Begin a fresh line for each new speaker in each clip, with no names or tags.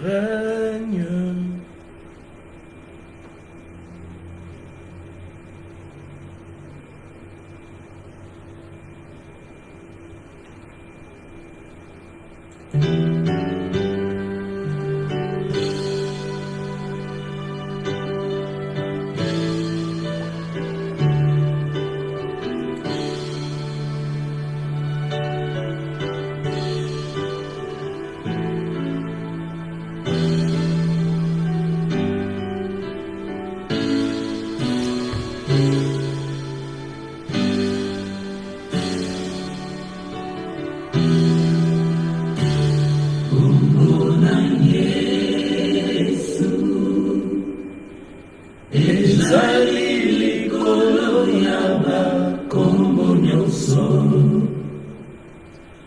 règne. Ezali likolo ya bakombo nyonso,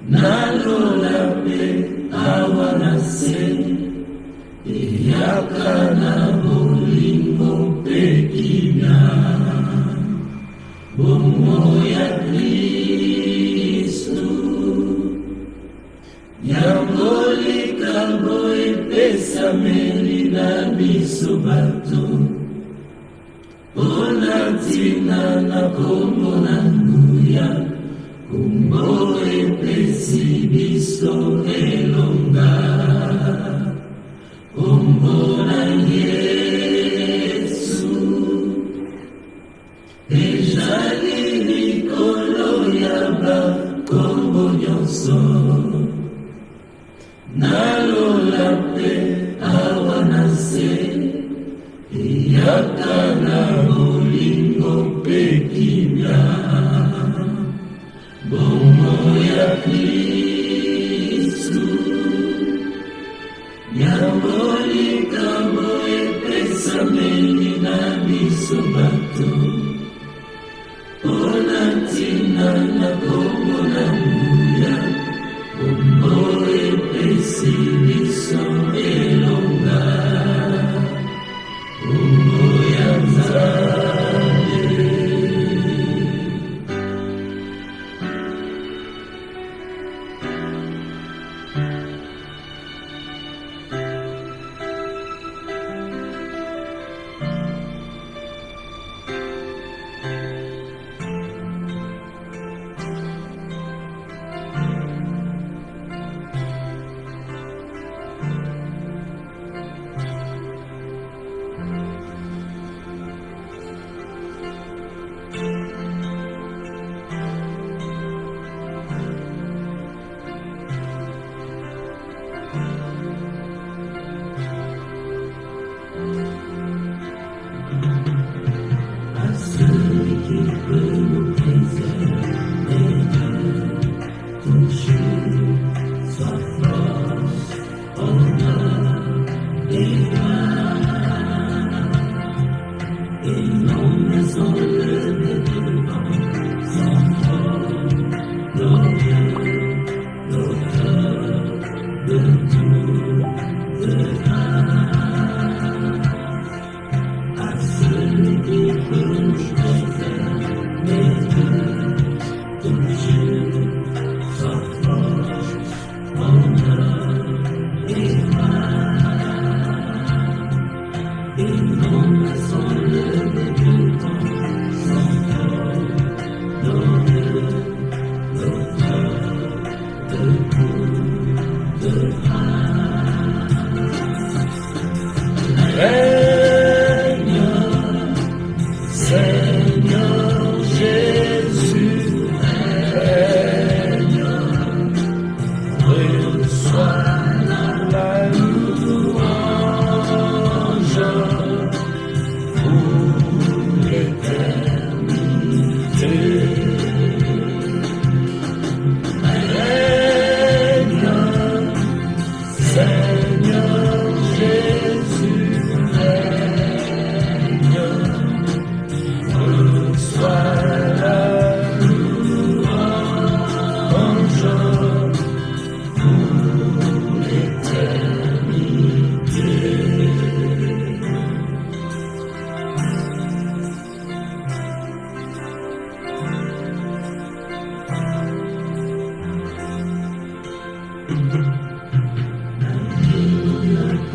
nalola mpe awa na se, eyaka na bolingo mpe kimia, bomoi ya Kristu. Yango likambo epesameli na biso bato, mpona ntina na kombo na nguya, kombo epesi biso elonga. Kombo na Yesu ezali likolo ya bakombo nyonso, nalola mpe awa na se, eyaka na bolingo mpe kimia, bomoi ya Kristu. Yango likambo epesameli na biso bato, mpona ntina na kombo na nguya, kombo epesi biso elonga. Kombo ya Nzambe. Seigneur Jésus, règne, reçois la louange pour l'éternité. Règne, Seigneur Jésus, règne, reçois la louange pour l'éternité. Alléluia.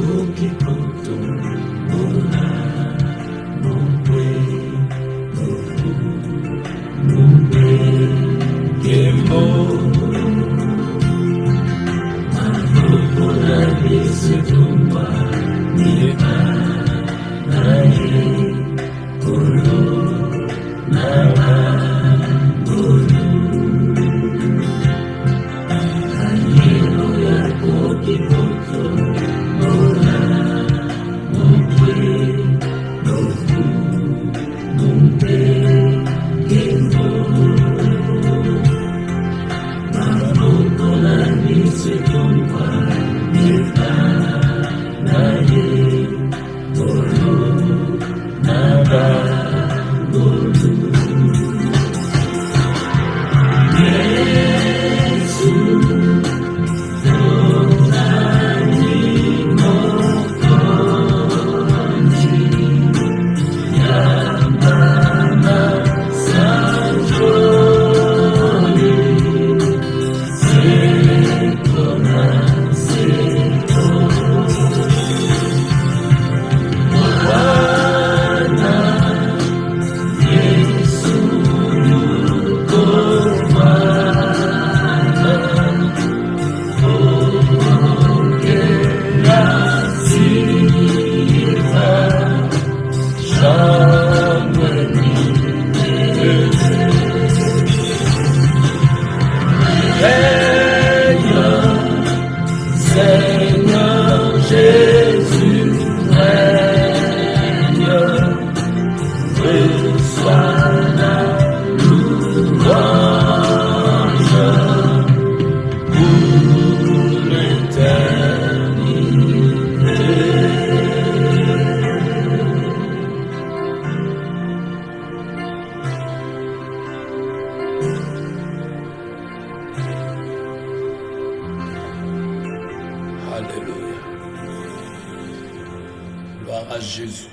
à Jésus.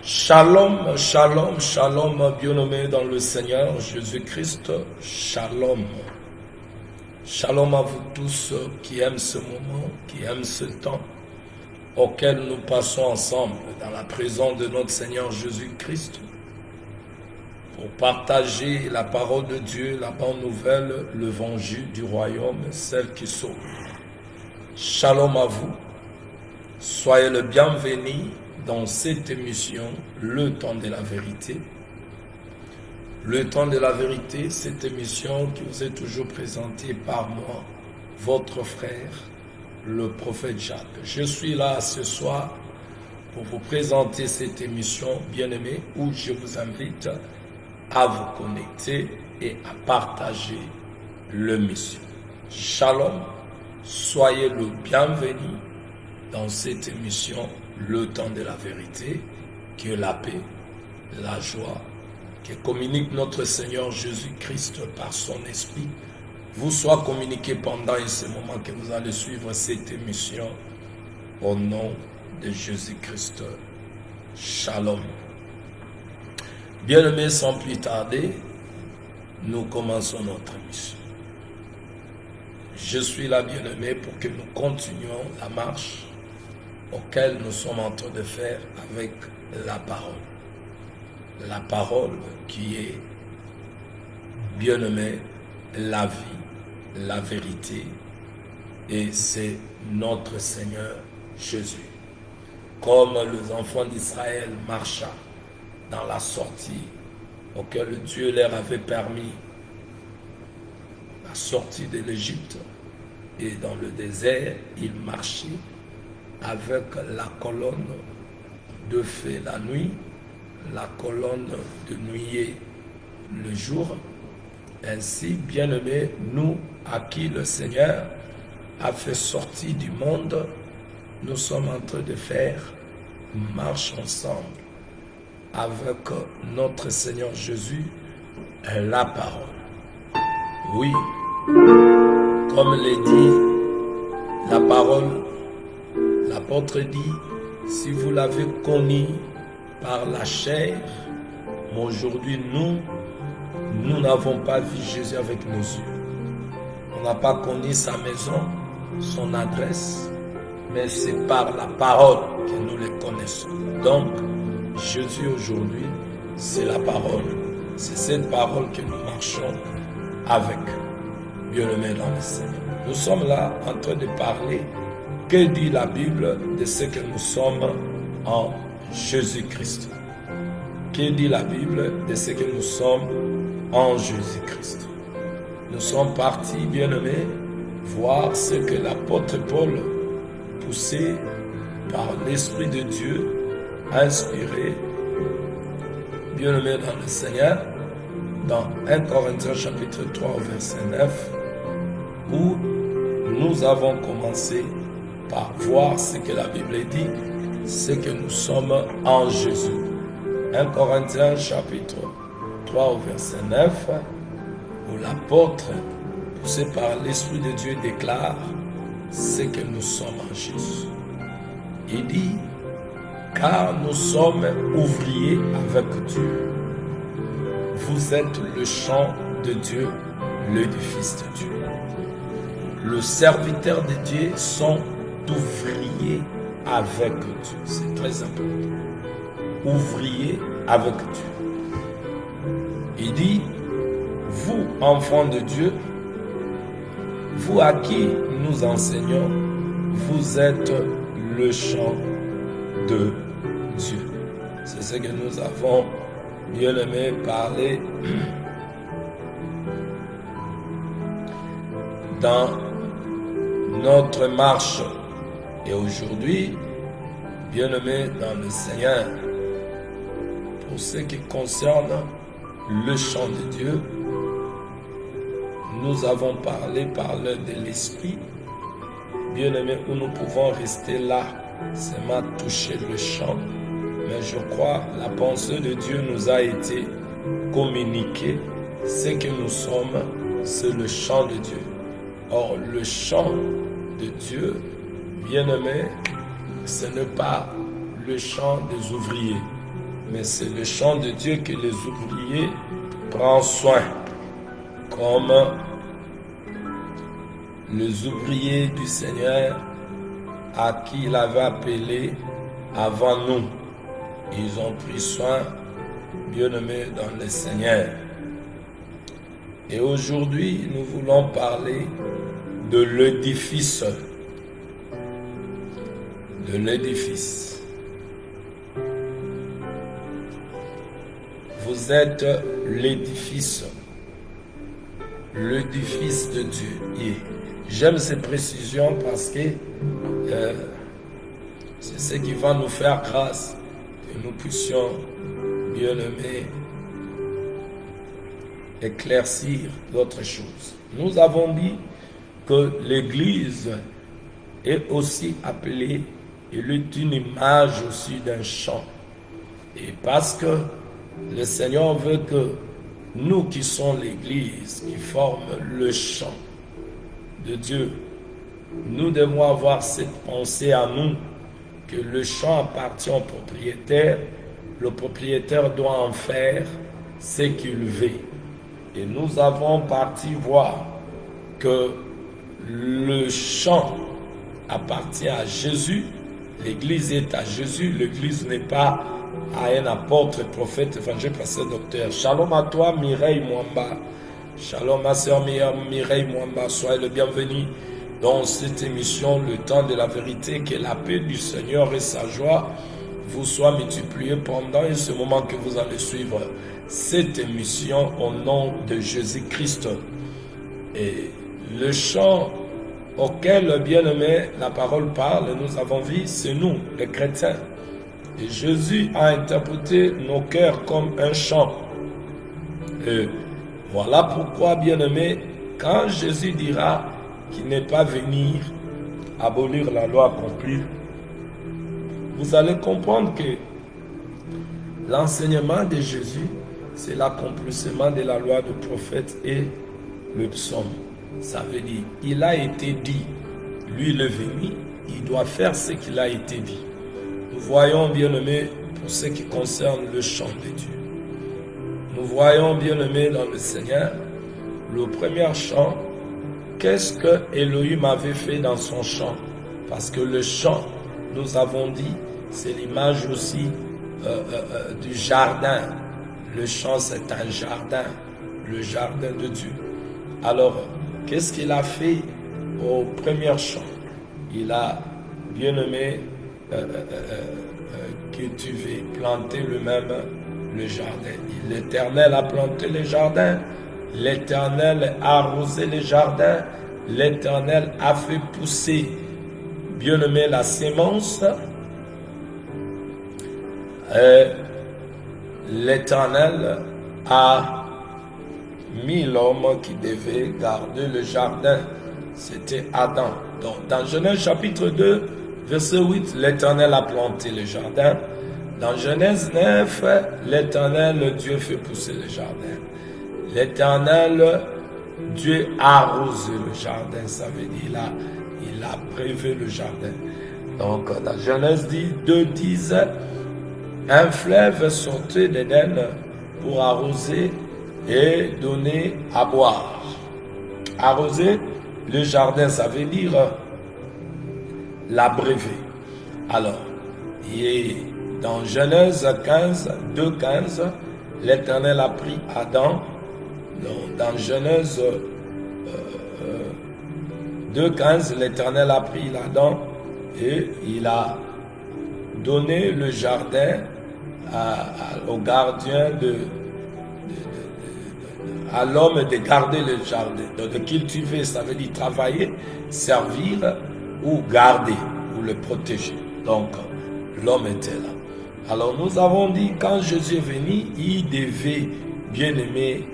Shalom, shalom, shalom, bien-aimés dans le Seigneur Jésus-Christ. Shalom. Shalom à vous tous qui aiment ce moment, qui aiment ce temps auquel nous passons ensemble dans la présence de notre Seigneur Jésus-Christ pour partager la parole de Dieu, la bonne nouvelle, l'évangile du royaume, celle qui sauve. Shalom à vous. Soyez le bienvenu dans cette émission, Le Temps de la Vérité. Le Temps de la Vérité, cette émission qui vous est toujours présentée par moi, votre frère, le prophète Jacques. Je suis là ce soir pour vous présenter cette émission bien-aimée où je vous invite à vous connecter et à partager l'émission. Shalom, soyez le bienvenu dans cette émission, Le Temps de la Vérité, que la paix, la joie, que communique notre Seigneur Jésus-Christ par son Esprit, vous soit communiqué pendant ce moment que vous allez suivre cette émission au nom de Jésus-Christ. Shalom. Bien-aimés, sans plus tarder, nous commençons notre émission. Je suis là, bien-aimé, pour que nous continuions la marche auquel nous sommes en train de faire avec la parole. La parole qui est, bien-aimé, la vie, la vérité, et c'est notre Seigneur Jésus. Comme les enfants d'Israël marchaient dans la sortie auquel Dieu leur avait permis, la sortie de l'Égypte, et dans le désert, ils marchaient avec la colonne de feu la nuit, la colonne de nuée le jour. Ainsi, bien-aimés, nous, à qui le Seigneur a fait sortir du monde, nous sommes en train de faire marche ensemble avec notre Seigneur Jésus, la parole. Oui, comme l'a dit la parole, l'apôtre dit, si vous l'avez connu par la chair, mais aujourd'hui nous n'avons pas vu Jésus avec nos yeux. On n'a pas connu sa maison, son adresse, mais c'est par la parole que nous le connaissons. Donc, Jésus aujourd'hui, c'est la parole. C'est cette parole que nous marchons avec. Bien-aimés dans le Seigneur. Nous sommes là en train de parler. Que dit la Bible de ce que nous sommes en Jésus-Christ? Que dit la Bible de ce que nous sommes en Jésus-Christ? Nous sommes partis, bien-aimés, voir ce que l'apôtre Paul, poussé par l'Esprit de Dieu, inspiré, bien-aimés dans le Seigneur, dans 1 Corinthiens chapitre 3 verset 9, où nous avons commencé par voir ce que la Bible dit, c'est que nous sommes en Jésus. 1 Corinthiens chapitre 3 verset 9, où l'apôtre, poussé par l'Esprit de Dieu, déclare c'est que nous sommes en Jésus. Il dit, car nous sommes ouvriers avec Dieu. Vous êtes le champ de Dieu, l'édifice de Dieu. Le serviteur de Dieu sont ouvriers avec Dieu. C'est très important. Ouvriers avec Dieu. Il dit, vous, enfants de Dieu, vous à qui nous enseignons, vous êtes le champ de Dieu. C'est ce que nous avons bien aimé parler dans notre marche. Et aujourd'hui, bien-aimés dans le Seigneur, pour ce qui concerne le chant de Dieu, nous avons parlé par l'œil de l'Esprit, bien-aimés, où nous pouvons rester là, seulement toucher le chant. Mais je crois la pensée de Dieu nous a été communiquée. Ce que nous sommes, c'est le chant de Dieu. Or, le chant de Dieu, bien-aimé, ce n'est pas le chant des ouvriers, mais c'est le chant de Dieu que les ouvriers prennent soin, comme les ouvriers du Seigneur à qui il avait appelé avant nous. Ils ont pris soin, bien-aimés dans le Seigneur. Et aujourd'hui, nous voulons parler de l'édifice. De l'édifice. Vous êtes l'édifice. L'édifice de Dieu. Et j'aime ces précisions parce que c'est ce qui va nous faire grâce que nous puissions, bien-aimés, éclaircir d'autres choses. Nous avons dit que l'Église est aussi appelée, elle est une image aussi d'un champ. Et parce que le Seigneur veut que nous qui sommes l'Église, qui forment le champ de Dieu, nous devons avoir cette pensée à nous que le champ appartient au propriétaire, le propriétaire doit en faire ce qu'il veut. Et nous avons parti voir que le champ appartient à Jésus, l'Église est à Jésus, l'Église n'est pas à un apôtre, prophète, évangile, pasteur, docteur. Shalom à toi, Mireille Mwamba. Shalom ma sœur Mireille Mwamba. Soyez le bienvenu dans cette émission, le temps de la vérité, que la paix du Seigneur et sa joie vous soient multipliées pendant ce moment que vous allez suivre cette émission au nom de Jésus-Christ. Et le chant auquel, bien-aimé, la parole parle, nous avons vu, c'est nous, les chrétiens. Et Jésus a interprété nos cœurs comme un chant. Et voilà pourquoi, bien-aimé, quand Jésus dira qu'il n'est pas venu abolir la loi accomplie, vous allez comprendre que l'enseignement de Jésus, c'est l'accomplissement de la loi du prophète et le psaume. Ça veut dire, il a été dit, lui le venu, il doit faire ce qu'il a été dit. Nous voyons, bien-aimés, pour ce qui concerne le chant de Dieu. Nous voyons, bien-aimés, dans le Seigneur, le premier chant, qu'est-ce que Elohim avait fait dans son chant? Parce que le chant, nous avons dit, c'est l'image aussi du jardin. Le chant, c'est un jardin, le jardin de Dieu. Alors, qu'est-ce qu'il a fait au premier chant? Il a, bien-aimé, cultivé, planté lui-même le jardin. L'Éternel a planté le jardin, l'Éternel a arrosé le jardin, l'Éternel a fait pousser, bien-aimé, la sémence. L'Éternel a mis l'homme qui devait garder le jardin. C'était Adam. Donc, dans Genèse chapitre 2, verset 8, l'Éternel a planté le jardin. Dans Genèse 9, l'Éternel, Dieu fait pousser le jardin. L'Éternel, Dieu a arrosé le jardin. Ça veut dire, il a prévu le jardin. Donc, dans Genèse 2, 10, un fleuve sortait d'Éden pour arroser et donner à boire. Arroser le jardin, ça veut dire l'abreuver. Alors, dans Genèse 15, 2,15, l'Éternel a pris Adam. Dans Genèse 2,15, l'Éternel a pris Adam et il a donné le jardin au gardien à l'homme de garder le jardin. Donc de cultiver, ça veut dire travailler, servir ou garder ou le protéger. Donc l'homme était là. Alors nous avons dit, quand Jésus est venu, il devait, bien aimé,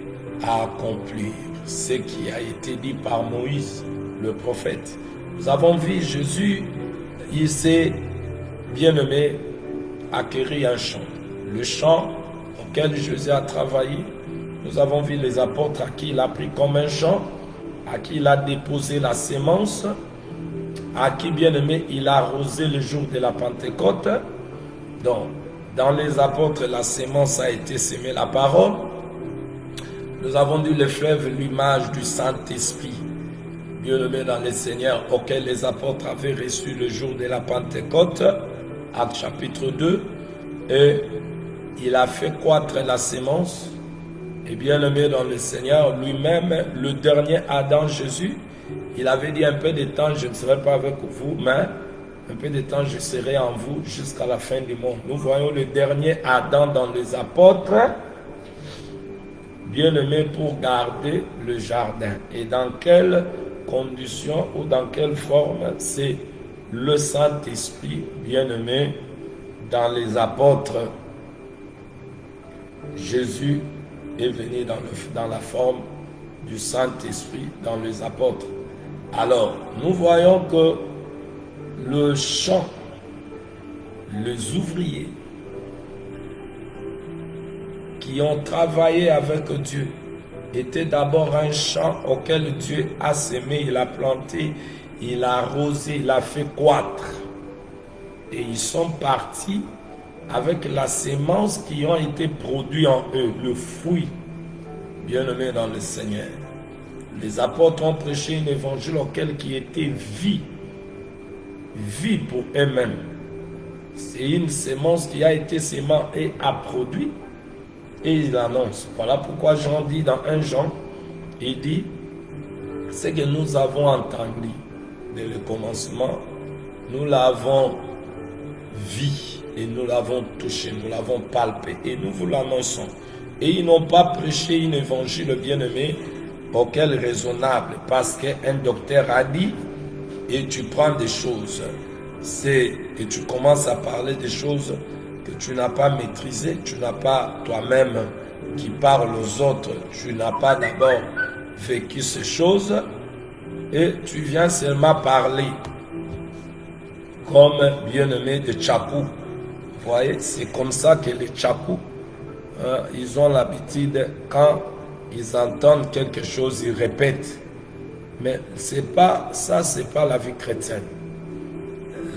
accomplir ce qui a été dit par Moïse, le prophète. Nous avons vu Jésus, il s'est, bien aimé, acquérir un champ. Le champ auquel Jésus a travaillé, nous avons vu les apôtres à qui il a pris comme un champ, à qui il a déposé la sémence. à qui, bien aimé, il a arrosé le jour de la Pentecôte. Donc, dans les apôtres, la sémence a été sémée, la parole. Nous avons dit le fleuve, l'image du Saint-Esprit, bien aimé dans le Seigneur, auquel les apôtres avaient reçu le jour de la Pentecôte, Actes chapitre 2, et il a fait croître la sémence, et bien aimé dans le Seigneur, lui-même, le dernier Adam, Jésus, il avait dit un peu de temps, je ne serai pas avec vous, mais un peu de temps, je serai en vous jusqu'à la fin du monde. Nous voyons le dernier Adam dans les apôtres, bien aimé pour garder le jardin. Et dans quelles conditions ou dans quelle forme? C'est le Saint-Esprit, bien aimé, dans les apôtres. Jésus est venu dans la forme du Saint-Esprit dans les apôtres. Alors, nous voyons que le champ, les ouvriers qui ont travaillé avec Dieu était d'abord un champ auquel Dieu a semé, il a planté, il a arrosé, il a fait croître. Et ils sont partis avec la sémence qui ont été produite en eux, le fruit, bien-aimé dans le Seigneur. Les apôtres ont prêché un évangile auquel qui était vie pour eux-mêmes. C'est une sémence qui a été sémée et a produit, et il annonce. Voilà pourquoi Jean dit dans 1 Jean, il dit, ce que nous avons entendu dès le commencement, nous l'avons vu et nous l'avons touché, nous l'avons palpé et nous vous l'annonçons. Et ils n'ont pas prêché un évangile bien-aimé auquel raisonnable, parce qu'un docteur a dit, et tu prends des choses, et tu commences à parler des choses que tu n'as pas maîtrisées, tu n'as pas toi-même qui parle aux autres, tu n'as pas d'abord vécu ces choses, et tu viens seulement parler comme bien-aimé de Tchakou. Vous voyez, c'est comme ça que les Tchakou, ils ont l'habitude, quand ils entendent quelque chose, ils répètent. Mais c'est pas ça, c'est pas la vie chrétienne.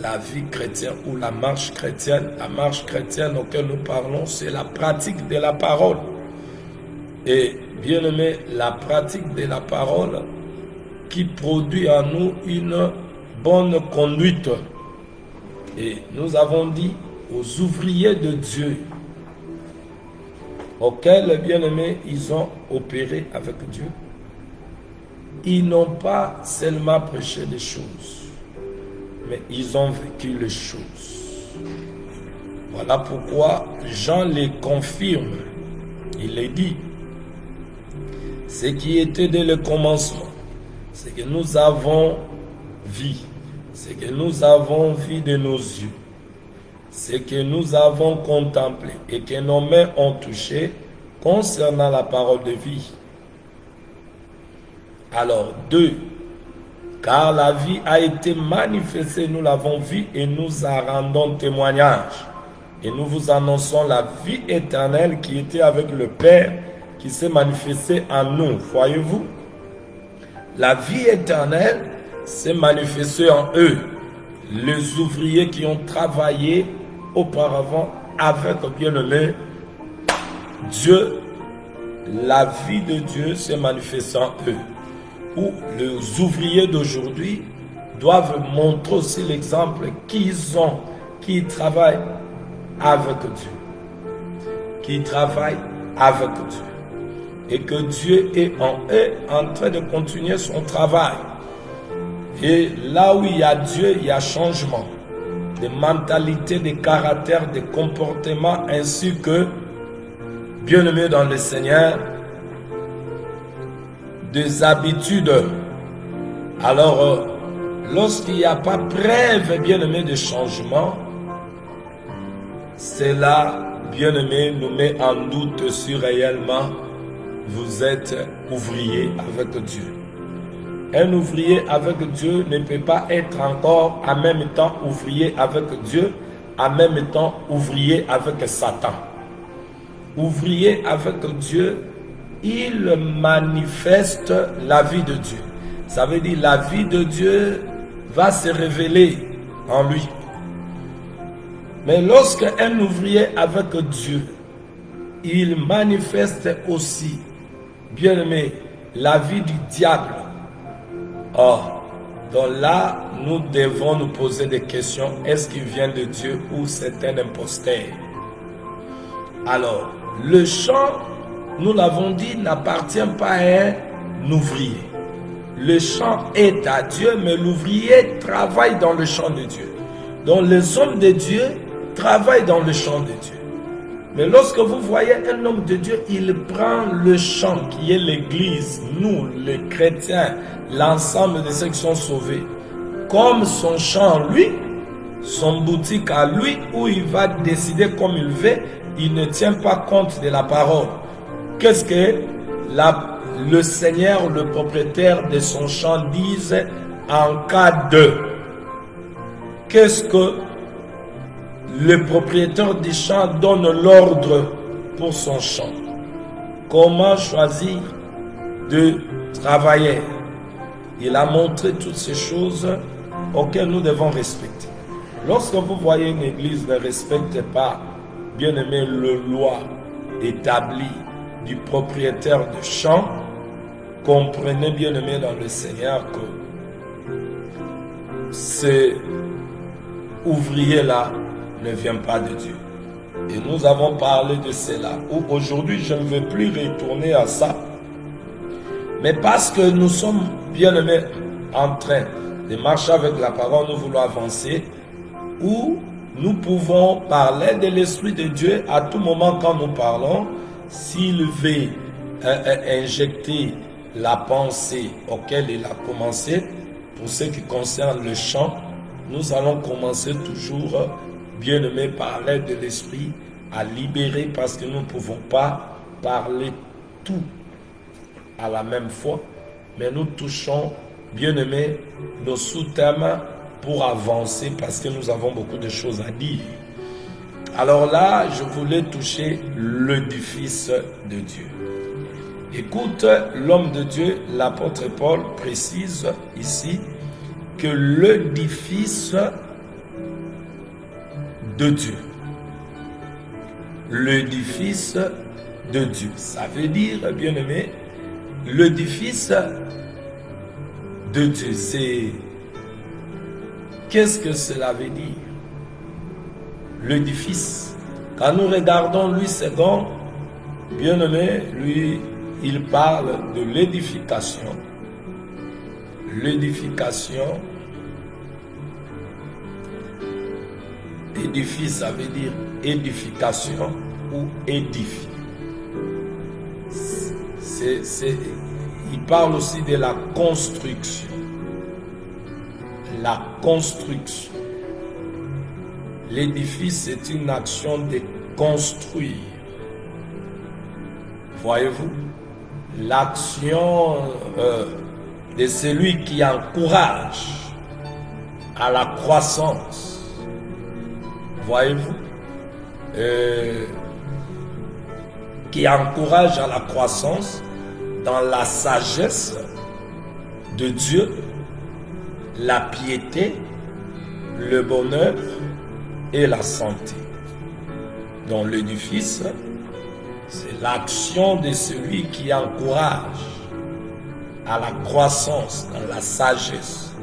La vie chrétienne ou la marche chrétienne auquel nous parlons, c'est la pratique de la parole. Et bien aimé, la pratique de la parole qui produit en nous une bonne conduite. Et nous avons dit aux ouvriers de Dieu, auxquels, bien aimé, ils ont opéré avec Dieu, ils n'ont pas seulement prêché les choses, mais ils ont vécu les choses. Voilà pourquoi Jean les confirme. Il les dit. Ce qui était dès le commencement, ce que nous avons vu, ce que nous avons vu de nos yeux, ce que nous avons contemplé et que nos mains ont touché concernant la parole de vie. Alors, 2. Car la vie a été manifestée, nous l'avons vue et nous en rendons témoignage. Et nous vous annonçons la vie éternelle qui était avec le Père, qui s'est manifestée en nous. Voyez-vous? La vie éternelle s'est manifestée en eux. Les ouvriers qui ont travaillé auparavant avec bien-aimé Dieu, la vie de Dieu s'est manifestée en eux. Où les ouvriers d'aujourd'hui doivent montrer aussi l'exemple qu'ils ont, qui travaillent avec Dieu. Qui travaillent avec Dieu. Et que Dieu est en eux en train de continuer son travail. Et là où il y a Dieu, il y a changement. De mentalité, de caractère, de comportement, ainsi que, bien-aimés dans le Seigneur, des habitudes. Alors, lorsqu'il n'y a pas preuve, bien-aimé, de changement, cela, bien-aimé, nous met en doute si réellement vous êtes ouvrier avec Dieu. Un ouvrier avec Dieu ne peut pas être encore en même temps ouvrier avec Dieu, en même temps ouvrier avec Satan. Ouvrier avec Dieu, il manifeste la vie de Dieu. Ça veut dire la vie de Dieu va se révéler en lui. Mais lorsque un ouvrier avec Dieu, il manifeste aussi, bien aimé, la vie du diable. Or, donc là, nous devons nous poser des questions. Est-ce qu'il vient de Dieu ou c'est un imposteur? Alors, le champ, nous l'avons dit, n'appartient pas à un ouvrier. Le champ est à Dieu, mais l'ouvrier travaille dans le champ de Dieu. Donc les hommes de Dieu travaillent dans le champ de Dieu. Mais lorsque vous voyez un homme de Dieu, il prend le champ qui est l'Église, nous les chrétiens, l'ensemble de ceux qui sont sauvés, comme son champ lui, son boutique à lui, où il va décider comme il veut, il ne tient pas compte de la parole. Qu'est-ce que le Seigneur, le propriétaire de son champ, dise en cas de? Qu'est-ce que le propriétaire du champ donne l'ordre pour son champ? Comment choisir de travailler? Il a montré toutes ces choses auxquelles nous devons respecter. Lorsque vous voyez une église ne respecte pas, bien aimé, le loi établie du propriétaire du champ, comprenez, bien aimé dans le Seigneur, que ce ouvrier-là ne vient pas de Dieu. Et nous avons parlé de cela, où aujourd'hui je ne veux plus retourner à ça. Mais parce que nous sommes, bien aimés, en train de marcher avec la parole, nous voulons avancer, où nous pouvons parler de l'Esprit de Dieu à tout moment quand nous parlons. S'il veut injecter la pensée auquel il a commencé, pour ce qui concerne le chant, nous allons commencer toujours, bien aimé, parler de l'Esprit à libérer, parce que nous ne pouvons pas parler tout à la même fois, mais nous touchons, bien aimé, nos sous-thèmes pour avancer, parce que nous avons beaucoup de choses à dire. Alors là, je voulais toucher l'édifice de Dieu. Écoute, l'homme de Dieu, l'apôtre Paul, précise ici que l'édifice de Dieu, l'édifice de Dieu, ça veut dire, bien aimé, l'édifice de Dieu, c'est... Qu'est-ce que cela veut dire? L'édifice. Quand nous regardons Louis II, bien aimé, lui, il parle de l'édification. L'édification. Édifice, ça veut dire édification ou édifier. Il parle aussi de la construction. La construction. L'édifice est une action de construire. Voyez-vous, l'action de celui qui encourage à la croissance. Voyez-vous, qui encourage à la croissance dans la sagesse de Dieu, la piété, le bonheur et la santé. Dans l'édifice, c'est l'action de celui qui encourage à la croissance dans la sagesse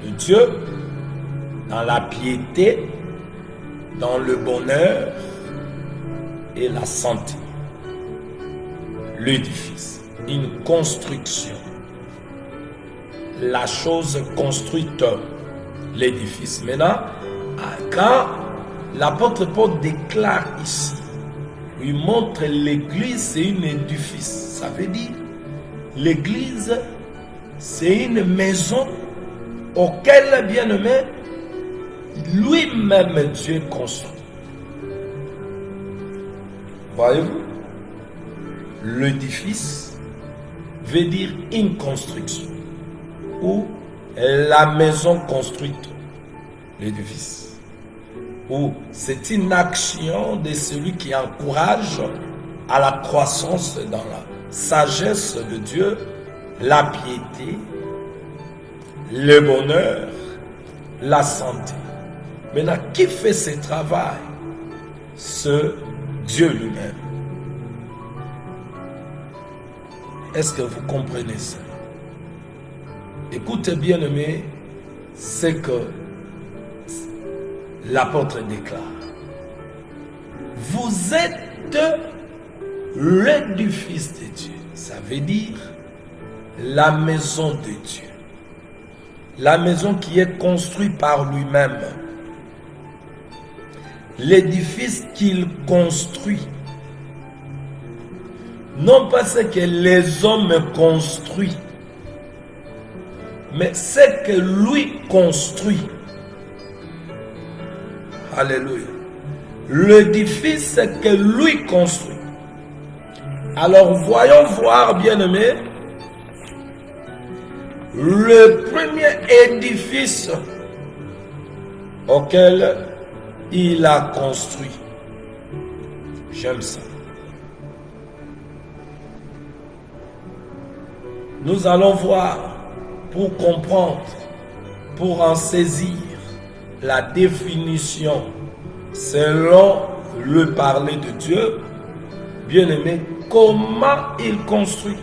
de Dieu, dans la piété, dans le bonheur et la santé. L'édifice, une construction. La chose construite, l'édifice. Maintenant, quand l'apôtre Paul déclare ici, il montre l'église, c'est une édifice. Ça veut dire, l'église, c'est une maison auquel, bien aimé, lui-même Dieu construit. Voyez-vous, l'édifice veut dire une construction ou la maison construite, l'édifice. Ou c'est une action de celui qui encourage à la croissance dans la sagesse de Dieu, la piété, le bonheur la santé. Maintenant, qui fait ce travail? Ce Dieu lui-même. Est-ce que vous comprenez ça? Écoutez bien, aimé, c'est que l'apôtre déclare: vous êtes l'édifice de Dieu. Ça veut dire la maison de Dieu. La maison qui est construite par lui-même. L'édifice qu'il construit. Non pas ce que les hommes construisent, mais ce que lui construit. Alléluia. L'édifice que lui construit. Alors voyons voir, bien-aimés, le premier édifice auquel il a construit. J'aime ça. Nous allons voir, pour comprendre, pour en saisir la définition selon le parler de Dieu, bien-aimé, comment il construit.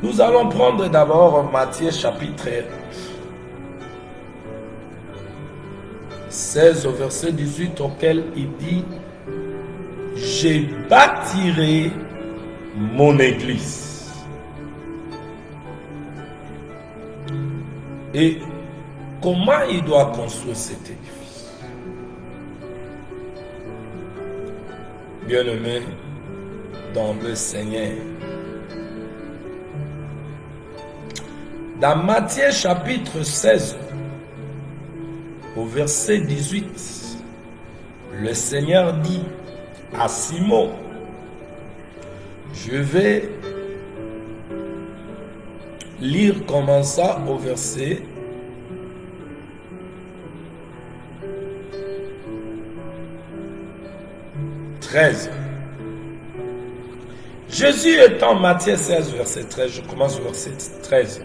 Nous allons prendre d'abord Matthieu chapitre 16 au verset 18 auquel il dit: je bâtirai mon église. Et comment il doit construire cet édifice? Bien-aimé dans le Seigneur, dans Matthieu chapitre 16, au verset 18, le Seigneur dit à Simon: je vais lire comme ça au verset 13. Jésus étant, Matthieu 16, verset 13, je commence au verset 13.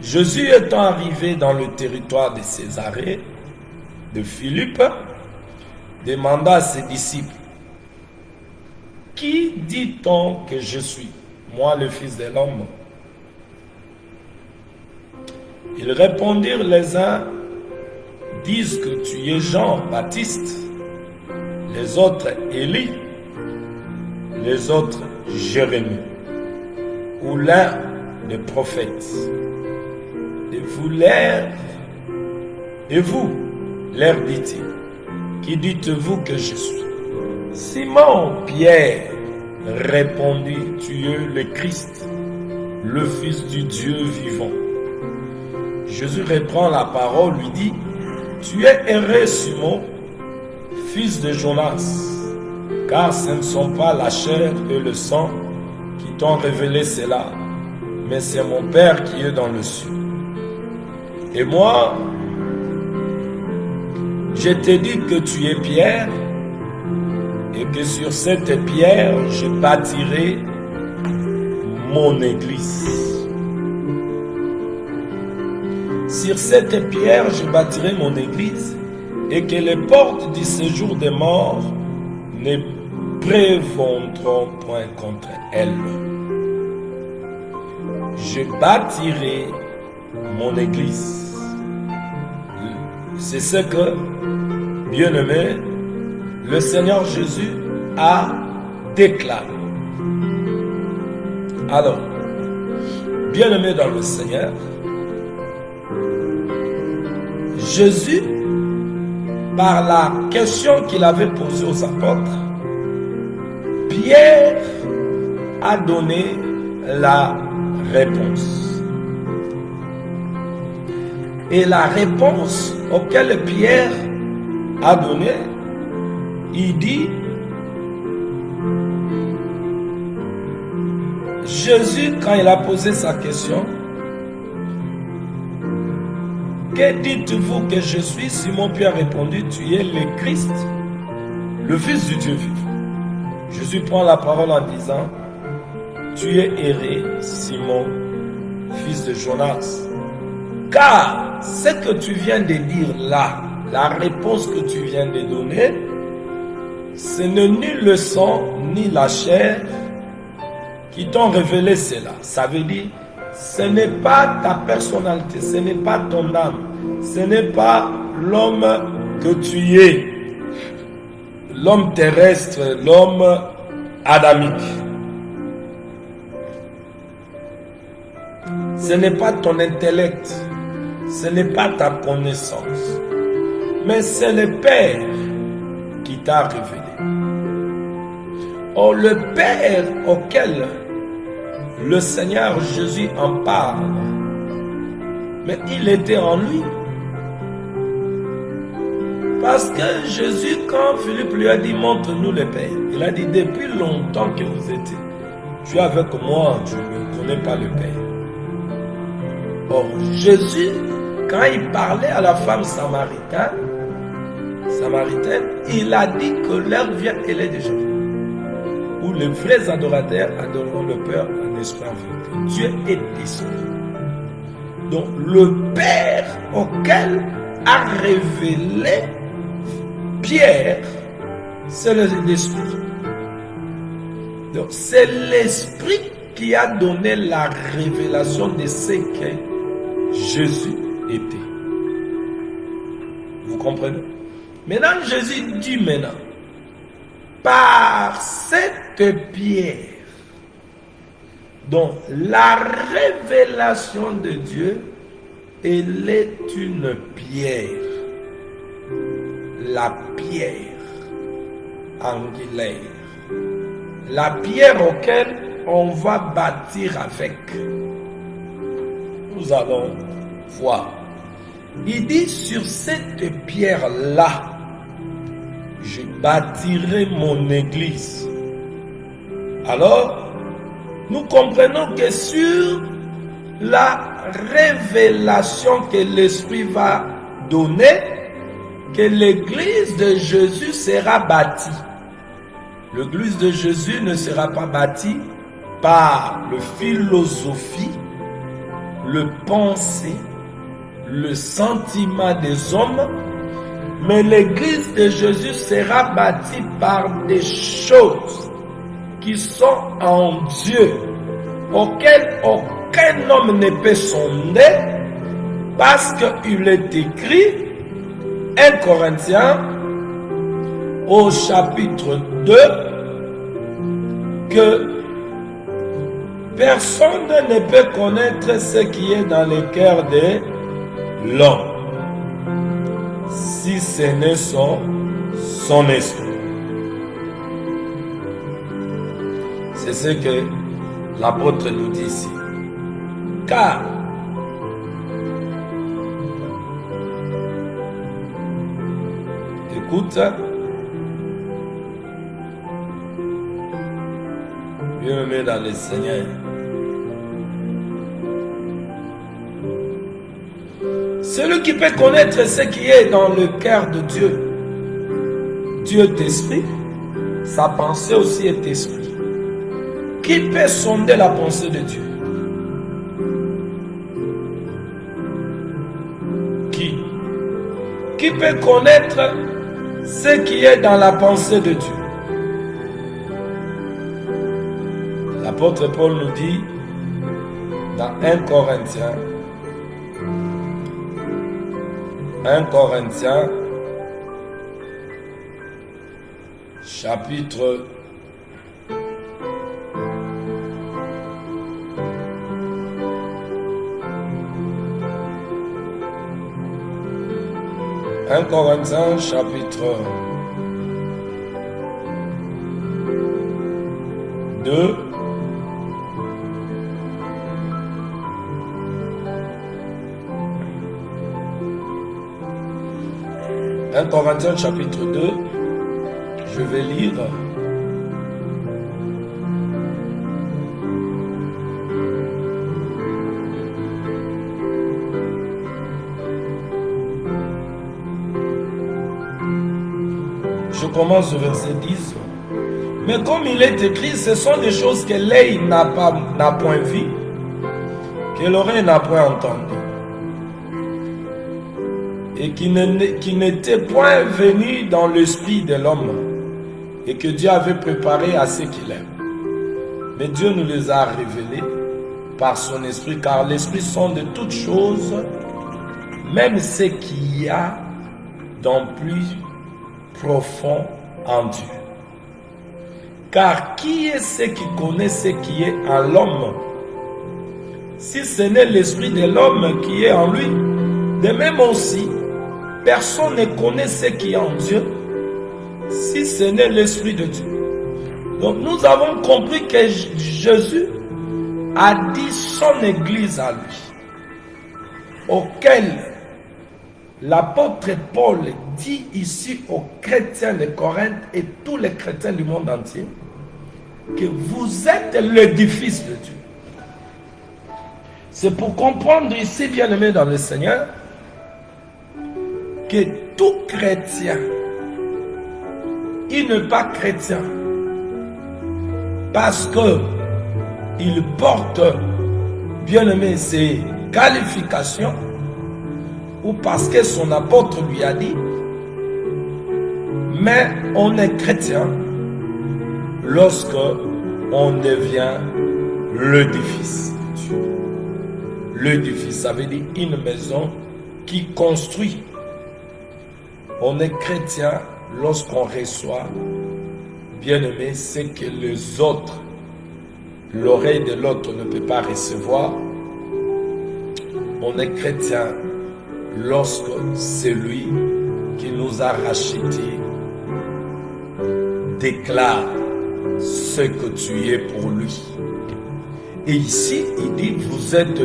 Jésus étant arrivé dans le territoire de Césarée, de Philippe, demanda à ses disciples: qui dit-on que je suis, moi le Fils de l'homme? Ils répondirent, les uns disent que tu es Jean-Baptiste, les autres Élie, les autres Jérémie, ou l'un des prophètes. Et vous, leur dit-il, qui dites-vous que je suis? Simon Pierre répondit: tu es le Christ, le Fils du Dieu vivant. Jésus reprend la parole, lui dit: tu es heureux, Simon, fils de Jonas, car ce ne sont pas la chair et le sang qui t'ont révélé cela, mais c'est mon Père qui est dans le ciel. Et moi, je te dis que tu es Pierre, et que sur cette pierre, je bâtirai mon église. Sur cette pierre, je bâtirai mon église, et que les portes du séjour des morts ne prévaudront point contre elle. Je bâtirai mon église. C'est ce que, bien-aimé, le Seigneur Jésus a déclaré. Alors, bien-aimé dans le Seigneur, Jésus, par la question qu'il avait posée aux apôtres, Pierre a donné la réponse. Et la réponse auquel Pierre a donné, il dit: Jésus, quand il a posé sa question, que dites-vous que je suis? Simon Pierre a répondu: tu es le Christ, le Fils du Dieu vivant. Jésus prend la parole en disant: tu es heureux, Simon, fils de Jonas, Car ce que tu viens de dire là, la réponse que tu viens de donner, ce n'est ni le sang ni la chair qui t'ont révélé cela. Ça veut dire, ce n'est pas ta personnalité, ce n'est pas ton âme, ce n'est pas l'homme que tu es, l'homme terrestre, l'homme adamique. Ce n'est pas ton intellect, ce n'est pas ta connaissance, mais c'est le Père qui t'a révélé. Or, le Père auquel le Seigneur Jésus en parle, mais il était en lui. Parce que Jésus, quand Philippe lui a dit, montre-nous le Père, il a dit, depuis longtemps que vous étiez, tu es avec moi, tu ne connais pas le Père. Or, Jésus, quand il parlait à la femme samaritaine, il a dit que l'heure vient, elle est déjà venue. Où les vrais adorateurs adoreront le Père en esprit en vérité. Dieu est esprit. Donc, le Père auquel a révélé Pierre, c'est l'esprit. Donc, c'est l'esprit qui a donné la révélation de ce que Jésus était. Vous comprenez? Maintenant, Jésus dit maintenant, par cette pierre, donc la révélation de Dieu, elle est une pierre. La pierre angulaire. La pierre auquel on va bâtir avec. Nous allons voir. Il dit, sur cette pierre-là, je bâtirai mon église. Alors, nous comprenons que sur la révélation que l'Esprit va donner, que l'église de Jésus sera bâtie. L'église de Jésus ne sera pas bâtie par le philosophie, le pensée, le sentiment des hommes, mais l'église de Jésus sera bâtie par des choses qui sont en Dieu, auxquelles aucun homme ne peut sonder, parce qu'il est écrit, 1 Corinthiens, au chapitre 2, que personne ne peut connaître ce qui est dans le cœur de l'homme, si ce n'est son esprit. C'est ce que l'apôtre nous dit ici. Car écoute, bien-aimé dans le Seigneur, celui qui peut connaître ce qui est dans le cœur de Dieu, Dieu est esprit, sa pensée aussi est esprit. Qui peut sonder la pensée de Dieu? Qui peut connaître ce qui est dans la pensée de Dieu? L'apôtre Paul nous dit dans 1 Corinthiens, chapitre 1 Corinthiens chapitre 2, Corinthiens chapitre 2, je vais lire Je commence au verset 10. Mais comme il est écrit, ce sont des choses que l'œil n'a point vues, que l'oreille n'a point entendues, et qui n'était point venu dans l'esprit de l'homme et que Dieu avait préparé à ceux qu'il aime. Mais Dieu nous les a révélés par son esprit, car l'esprit sonde toutes choses, même ce qu'il y a dans plus profond en Dieu. Car qui est ce qui connaît ce qui est en l'homme, si ce n'est l'esprit de l'homme qui est en lui? De même aussi, personne ne connaît ce qui est en Dieu, si ce n'est l'esprit de Dieu. Donc nous avons compris que Jésus a dit son église à lui, auquel l'apôtre Paul dit ici aux chrétiens de Corinthe et tous les chrétiens du monde entier, que vous êtes l'édifice de Dieu. C'est pour comprendre ici, bien-aimés dans le Seigneur, que tout chrétien, il n'est pas chrétien parce que il porte, bien-aimé, ses qualifications, ou parce que son apôtre lui a dit, mais on est chrétien lorsque on devient l'édifice de Dieu. L'édifice, ça veut dire une maison qui construit. On est chrétien lorsqu'on reçoit, bien-aimé, ce que les autres, l'oreille de l'autre ne peut pas recevoir. On est chrétien lorsque celui qui nous a rachetés déclare ce que tu es pour lui. Et ici, il dit, vous êtes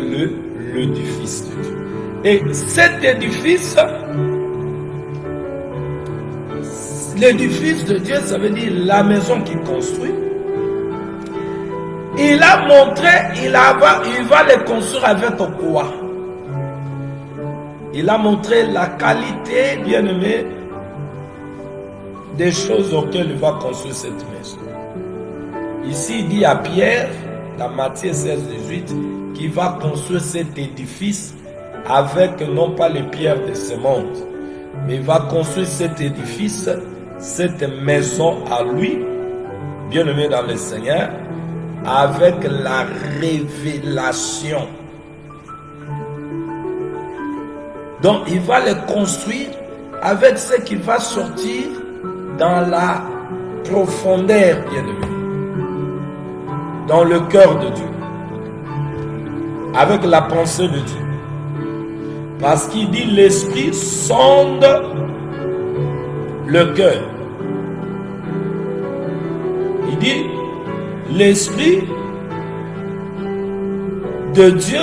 l'édifice de Dieu. Et cet édifice, l'édifice de Dieu, ça veut dire la maison qu'il construit. Il a montré, il va le construire avec quoi? Il a montré la qualité, bien-aimé, des choses auxquelles il va construire cette maison. Ici, il dit à Pierre, dans Matthieu 16, 18, qu'il va construire cet édifice avec non pas les pierres de ce monde, mais il va construire cet édifice, cette maison à lui, bien-aimé dans le Seigneur, avec la révélation. Donc, il va le construire avec ce qui va sortir dans la profondeur, bien-aimé, dans le cœur de Dieu, avec la pensée de Dieu. Parce qu'il dit, l'esprit sonde le cœur. Il dit, l'esprit de Dieu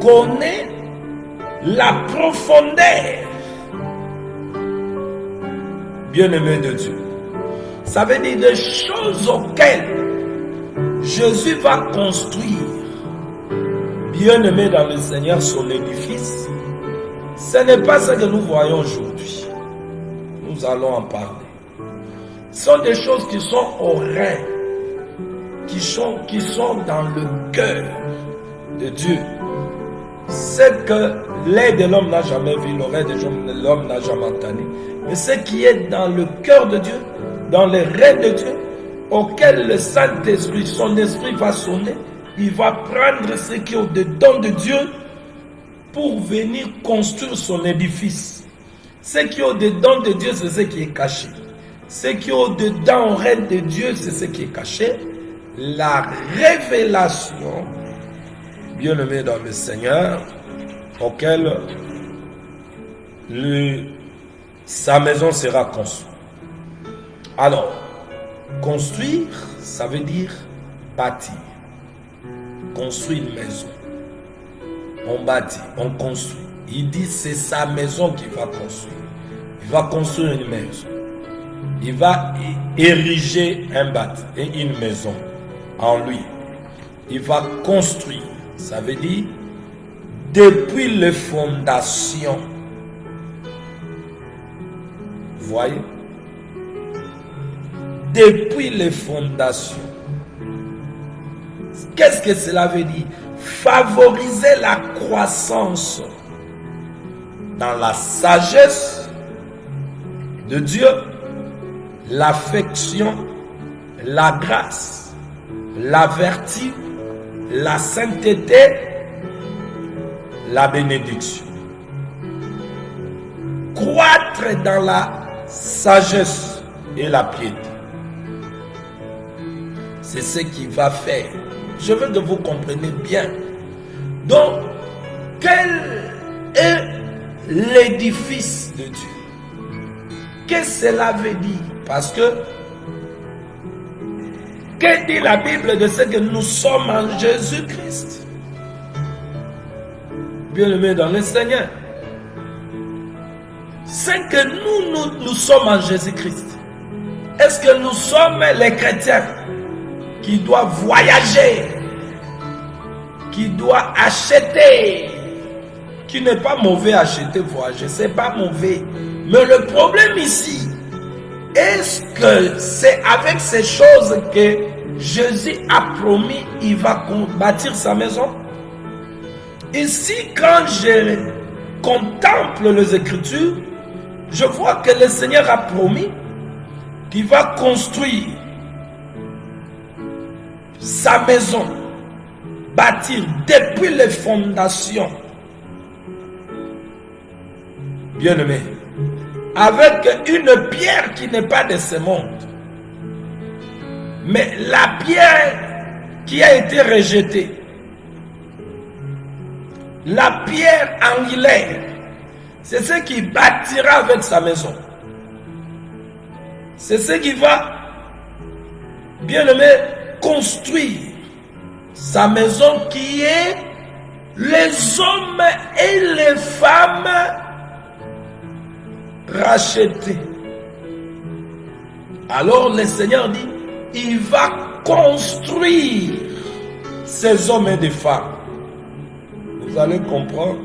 connaît la profondeur, bien-aimé de Dieu. Ça veut dire des choses auxquelles Jésus va construire, bien-aimé dans le Seigneur, son édifice. Ce n'est pas ce que nous voyons aujourd'hui. Nous allons en parler. Ce sont des choses qui sont au rein, qui sont dans le cœur de Dieu. C'est que l'œil de l'homme n'a jamais vu, l'oreille de l'homme n'a jamais entendu. Mais ce qui est dans le cœur de Dieu, dans les reins de Dieu, auquel le Saint-Esprit, son esprit va sonner, il va prendre ce qui est au-dedans de Dieu pour venir construire son édifice. Ce qui est au-dedans de Dieu, c'est ce qui est caché. Ce qui est au-dedans, au règne de Dieu, c'est ce qui est caché. La révélation, bien-aimé dans le Seigneur, auquel sa maison sera construite. Alors, construire, ça veut dire bâtir. Construire une maison. On bâtit, on construit. Il dit c'est sa maison qu'il va construire. Il va construire une maison. Il va ériger un bâtiment et une maison en lui. Il va construire. Ça veut dire depuis les fondations. Vous voyez? Depuis les fondations. Qu'est-ce que cela veut dire? Favoriser la croissance dans la sagesse de Dieu, l'affection, la grâce, la vertu, la sainteté, la bénédiction. Croître dans la sagesse et la piété. C'est ce qui va faire. Je veux que vous compreniez bien. Donc, quel est l'édifice de Dieu? Qu'est-ce que cela veut dire? Parce que, que dit la Bible de ce que nous sommes en Jésus-Christ? Bien-aimés dans le Seigneur. C'est que nous sommes en Jésus-Christ. Est-ce que nous sommes les chrétiens qui doivent voyager, qui doivent acheter, qui n'est pas mauvais acheter, voyager, c'est pas mauvais. Mais le problème ici, est-ce que c'est avec ces choses que Jésus a promis, il va bâtir sa maison? Ici, quand je contemple les Écritures, je vois que le Seigneur a promis qu'il va construire sa maison, bâtir depuis les fondations. Bien-aimé, avec une pierre qui n'est pas de ce monde, mais la pierre qui a été rejetée, la pierre angulaire, c'est ce qui bâtira avec sa maison. C'est ce qui va, bien-aimé, construire sa maison, qui est les hommes et les femmes rachetés. Alors le Seigneur dit, il va construire ces hommes et des femmes. Vous allez comprendre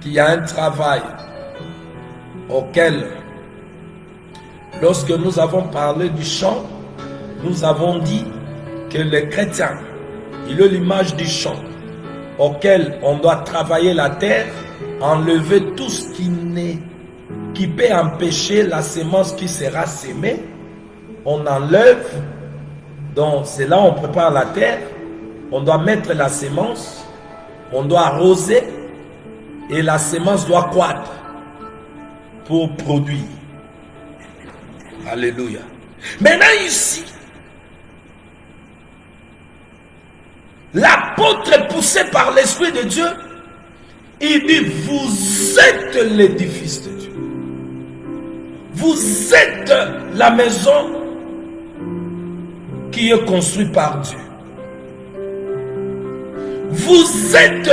qu'il y a un travail auquel, lorsque nous avons parlé du champ, nous avons dit que le chrétien, il est l'image du champ auquel on doit travailler la terre, enlever tout ce qui peut empêcher la semence qui sera sémée. On enlève, donc c'est là on prépare la terre, on doit mettre la semence, on doit arroser, et la semence doit croître pour produire. Alléluia. Maintenant ici, l'apôtre poussé par l'Esprit de Dieu, il dit, vous êtes l'édifice de Dieu. Vous êtes la maison qui est construite par Dieu. Vous êtes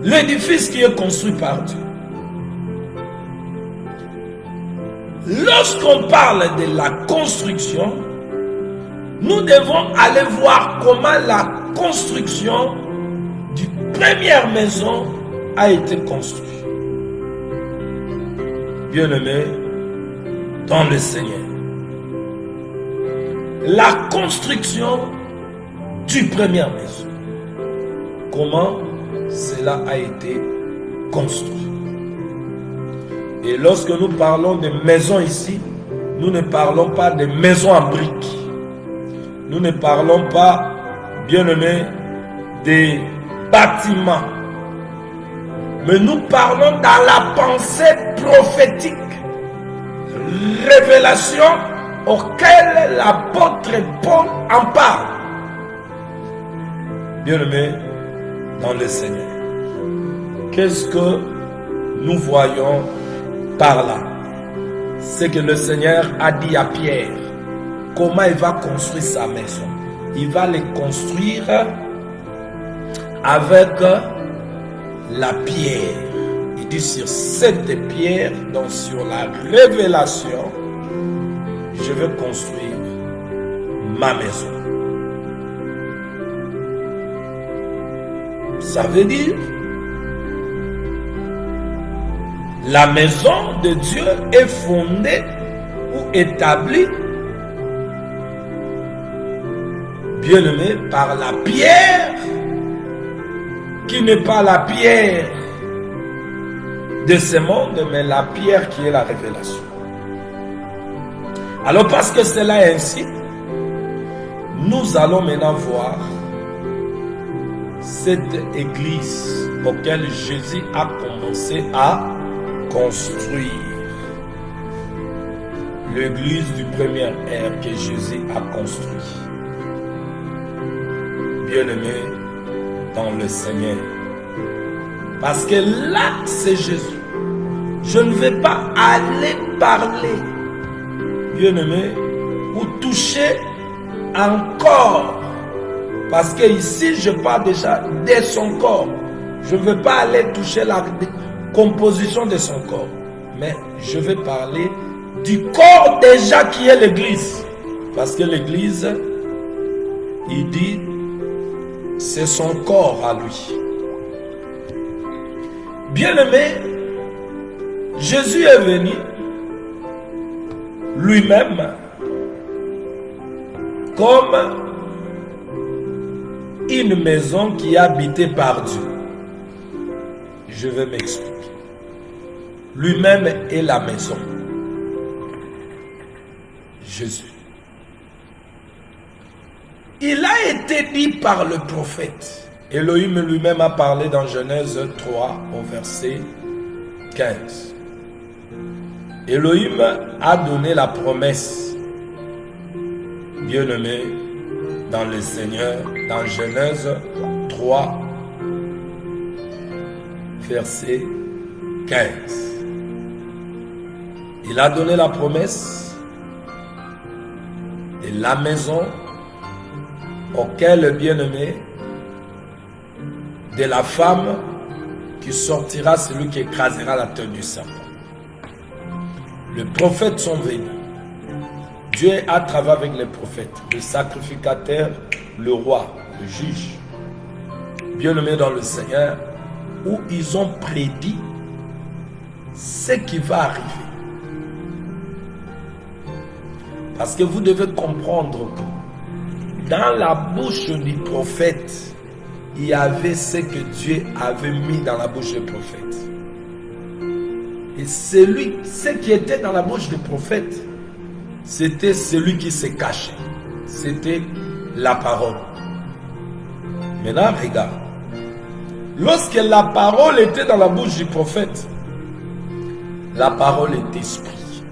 l'édifice qui est construit par Dieu. Lorsqu'on parle de la construction, nous devons aller voir comment la construction du première maison a été construite. Bien-aimés dans le Seigneur, la construction du première maison, comment cela a été construit. Et lorsque nous parlons de maison ici, nous ne parlons pas de maison en briques. Nous ne parlons pas, bien-aimés, des bâtiments. Mais nous parlons dans la pensée prophétique, révélation auquel l'apôtre Paul en parle. Bien-aimés dans le Seigneur, qu'est-ce que nous voyons par là? C'est que le Seigneur a dit à Pierre comment il va construire sa maison. Il va les construire avec la pierre. Il dit, sur cette pierre, donc sur la révélation, je vais construire ma maison. Ça veut dire, la maison de Dieu est fondée ou établie, bien-aimé, par la pierre, qui n'est pas la pierre de ce monde, mais la pierre qui est la révélation. Alors parce que cela est ainsi, nous allons maintenant voir cette église auquel Jésus a commencé à construire. L'église du premier ère que Jésus a construit. Bien-aimé dans le Seigneur. Parce que là, c'est Jésus. Je ne vais pas aller parler, bien-aimé, ou toucher encore. Parce que ici, je parle déjà de son corps. Je ne veux pas aller toucher la composition de son corps. Mais je vais parler du corps déjà qui est l'église. Parce que l'église, il dit, c'est son corps à lui. Bien-aimé, Jésus est venu lui-même comme une maison qui est habitée par Dieu. Je vais m'expliquer. Lui-même est la maison. Jésus. Il a été dit par le prophète. Elohim lui-même a parlé dans Genèse 3 au verset 15. Elohim a donné la promesse, bien-aimé dans le Seigneur, dans Genèse 3, verset 15. Il a donné la promesse de la maison auquel, bien-aimé, de la femme qui sortira celui qui écrasera la tête du serpent. Les prophètes sont venus. Dieu a travaillé avec les prophètes, le sacrificateur, le roi, le juge, bien-aimé dans le Seigneur, où ils ont prédit ce qui va arriver. Parce que vous devez comprendre que dans la bouche du prophète, il y avait ce que Dieu avait mis dans la bouche du prophète. Et ce qui était dans la bouche du prophète, c'était celui qui se cachait. C'était la parole. Maintenant, regarde. Lorsque la parole était dans la bouche du prophète, la parole est esprit.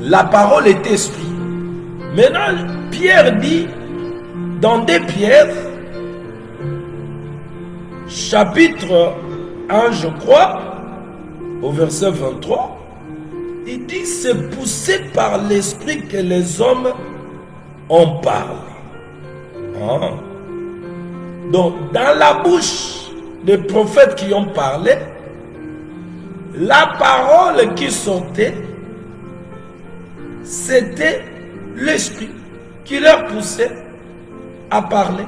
La parole est esprit. Maintenant, Pierre dit, dans 2 Pierre, chapitre 1, je crois, au verset 23, il dit, c'est poussé par l'esprit que les hommes ont parlé. Ah. Donc, dans la bouche des prophètes qui ont parlé, la parole qui sortait, c'était l'esprit qui leur poussait à parler.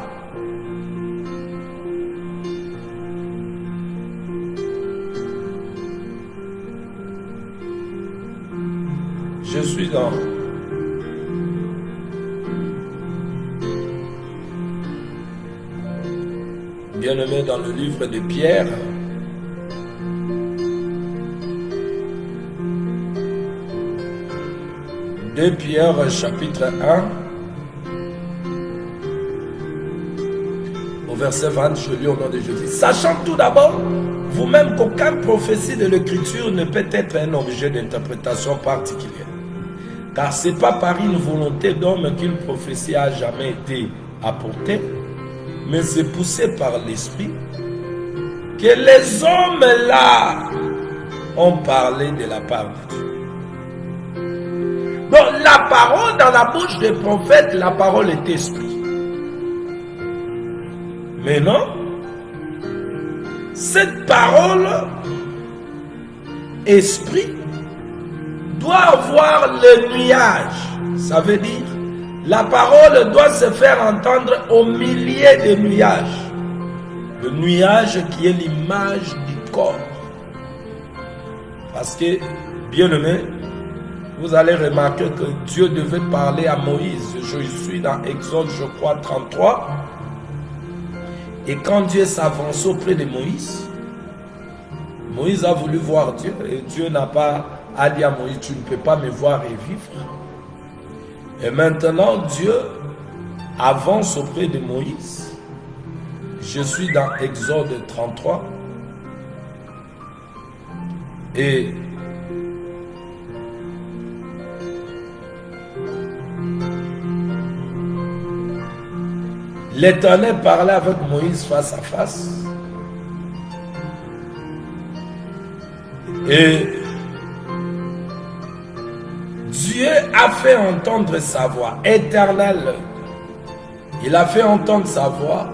Je suis dans bien-aimé dans le livre de Pierre. De Pierre chapitre 1 au verset 20, je lis au nom de Jésus. Sachant tout d'abord, vous-même qu'aucune prophétie de l'écriture ne peut être un objet d'interprétation particulière. Car ce n'est pas par une volonté d'homme qu'une prophétie a jamais été apportée, mais c'est poussé par l'esprit que les hommes là ont parlé de la part de Dieu. Donc la parole dans la bouche des prophètes, la parole est esprit. Mais non, cette parole, esprit, doit avoir le nuage. Ça veut dire, la parole doit se faire entendre au milieu des nuages. Le nuage qui est l'image du corps. Parce que, bien aimé, vous allez remarquer que Dieu devait parler à Moïse. Je suis dans Exode, je crois, 33. Et quand Dieu s'avance auprès de Moïse, Moïse a voulu voir Dieu et Dieu n'a pas dit à Moïse, tu ne peux pas me voir et vivre. Et maintenant, Dieu avance auprès de Moïse. Je suis dans Exode 33. Et l'Éternel parlait avec Moïse face à face. Et Dieu a fait entendre sa voix. Éternel, il a fait entendre sa voix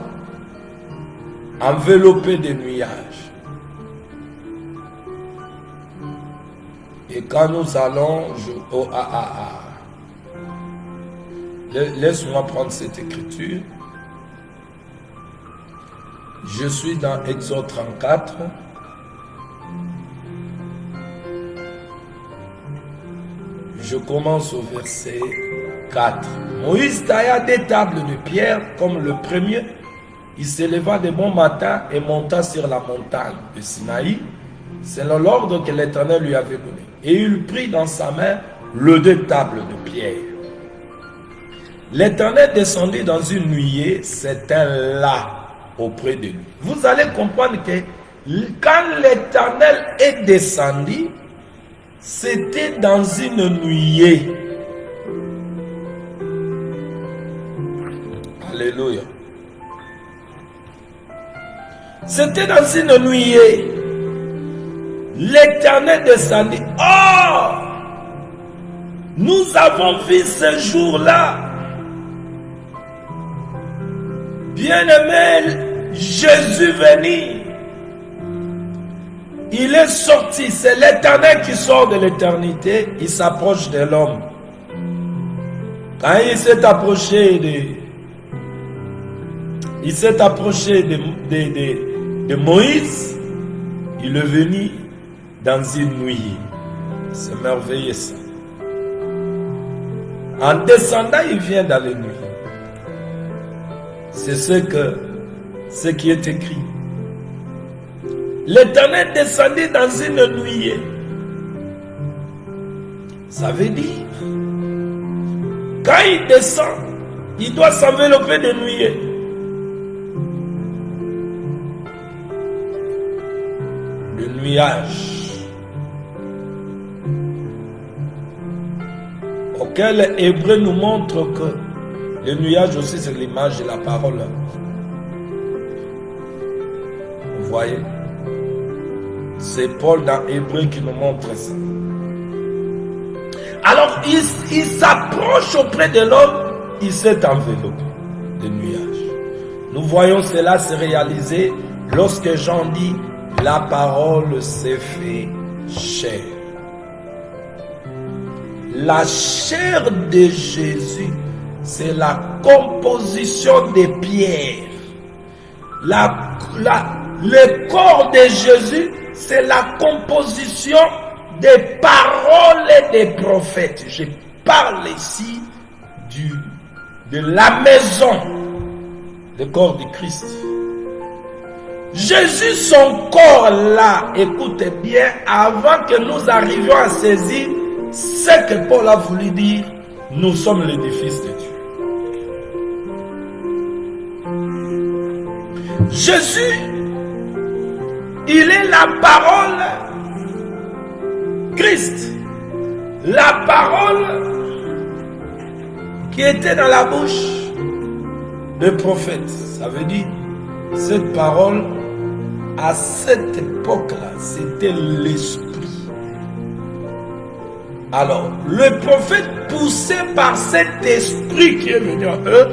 enveloppée de nuages. Et quand nous allons, laisse-moi prendre cette écriture. Je suis dans Exode 34. Je commence au verset 4. Moïse tailla des tables de pierre comme le premier. Il s'éleva de bon matin et monta sur la montagne de Sinaï, selon l'ordre que l'Éternel lui avait donné. Et il prit dans sa main les 2 tables de pierre. L'Éternel descendit dans une nuée, s'éteint là, auprès de lui. Vous allez comprendre que quand l'Éternel est descendu, c'était dans une nuée. Alléluia. C'était dans une nuée. L'Éternel descendit. Oh! Nous avons vu ce jour-là. Bien-aimé, Jésus venu. Il est sorti. C'est l'Éternel qui sort de l'éternité. Il s'approche de l'homme. Quand il s'est approché de Moïse, il est venu dans une nuit. C'est merveilleux ça. En descendant, il vient dans les nuits. C'est ce qui est écrit. L'Éternel descendit dans une nuée. Ça veut dire, quand il descend, il doit s'envelopper de nuée. Le nuage auquel Hébreu nous montre que le nuage aussi c'est l'image de la parole. Vous voyez? C'est Paul dans Hébreu qui nous montre ça. Alors il s'approche auprès de l'homme, il s'est enveloppé de nuages. Nous voyons cela se réaliser lorsque Jean dit la parole s'est fait chair. La chair de Jésus, c'est la composition des pierres. Le corps de Jésus, c'est la composition des paroles des prophètes. Je parle ici de la maison, le corps de Christ. Jésus, son corps là, écoutez bien, avant que nous arrivions à saisir ce que Paul a voulu dire, nous sommes l'édifice de Dieu. Jésus, il est la parole, Christ, la parole qui était dans la bouche des prophètes. Ça veut dire, cette parole, à cette époque-là, c'était l'esprit. Alors, le prophète, poussé par cet esprit qui est venu en eux,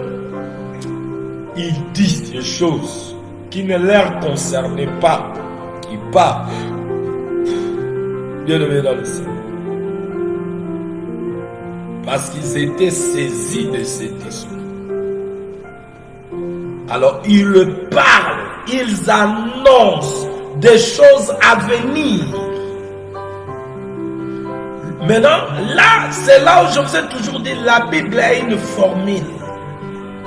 il dit des choses qui ne leur concernaient pas. Il parle. Bien aimé dans le Seigneur. Parce qu'ils étaient saisis de cet esprit. Alors, ils parlent, ils annoncent des choses à venir. Maintenant, là, c'est là où je vous ai toujours dit, la Bible a une formule.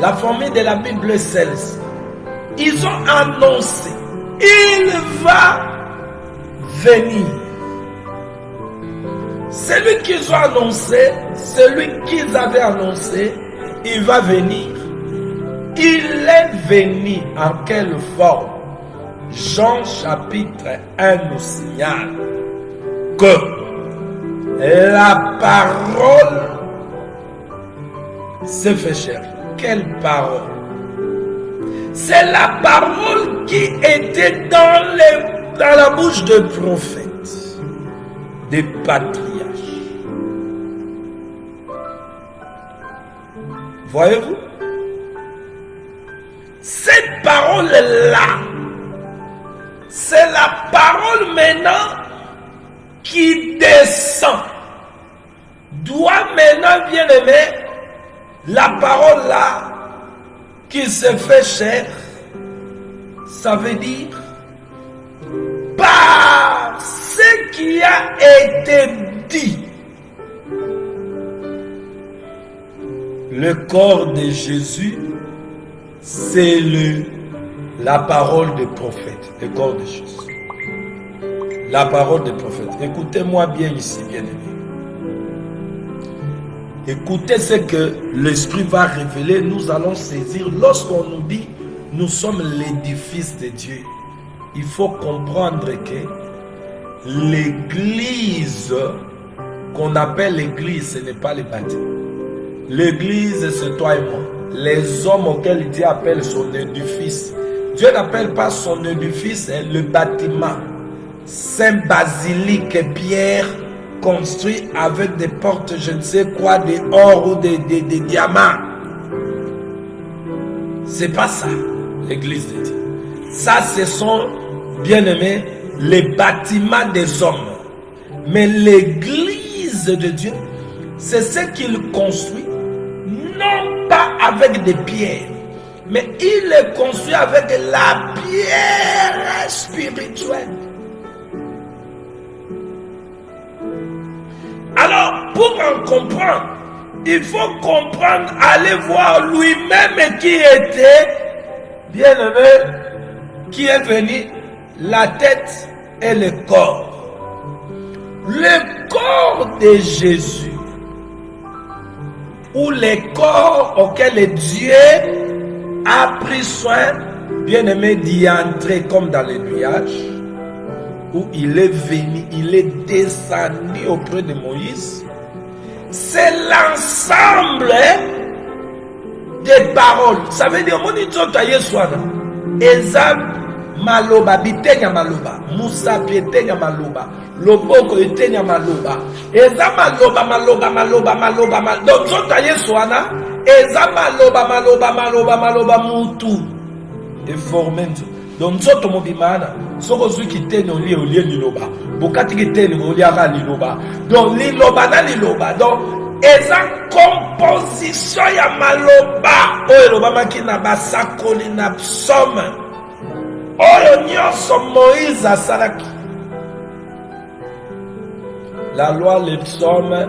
La formule de la Bible est celle-ci. Ils ont annoncé, il va venir. Celui qu'ils ont annoncé, celui qu'ils avaient annoncé, il va venir. Il est venu en quelle forme? Jean chapitre 1 nous signale que la parole s'est fait chair. Quelle parole? C'est la parole qui était dans la bouche des prophètes, des patriarches. Voyez-vous? Cette parole-là, c'est la parole maintenant qui descend. Doit maintenant, bien aimé, la parole là qui se fait chair, ça veut dire par ce qui a été dit. Le corps de Jésus, c'est la parole des prophètes, le corps de Jésus. La parole des prophètes. Écoutez-moi bien ici, bien-aimés. Écoutez ce que l'Esprit va révéler, nous allons saisir. Lorsqu'on nous dit, nous sommes l'édifice de Dieu, il faut comprendre que l'église, qu'on appelle l'église, ce n'est pas les bâtiments. L'église, c'est toi et moi. Les hommes auxquels Dieu appelle son édifice. Dieu n'appelle pas son édifice le bâtiment. Saint-Basilique et Pierre construit avec des portes, je ne sais quoi, des or ou des diamants. C'est pas ça, l'église de Dieu. Ça, ce sont, bien aimés, les bâtiments des hommes. Mais l'église de Dieu, c'est ce qu'il construit, non pas avec des pierres, mais il est construit avec la pierre spirituelle. Alors, pour en comprendre, il faut comprendre, aller voir lui-même qui était, bien aimé, qui est venu, la tête et le corps. Le corps de Jésus, ou les corps auxquels Dieu a pris soin, bien aimé, d'y entrer comme dans les nuages, où il est venu, il est descendu auprès de Moïse. C'est l'ensemble des paroles. Ça veut dire, mon Dieu, Yeswana, Ezab Maloba, Bitenya Maloba, Moussa Pietenya Maloba, Loboko Etenya Maloba, Ezab Maloba, Maloba, Maloba, Maloba, Maloba, donc Zota Yeswana, Ezab Maloba, Maloba, Maloba, Maloba, Moutou, et Formento. Donc nzoto mobimana soko zwi kiteni olie liloba bokati kiteni oliaka liloba donc liloba na liloba donc eza composition ya maloba oyo elobamaki na basakoli na psaume oyo nyonso Moïse asalaki. La loi, les psaumes,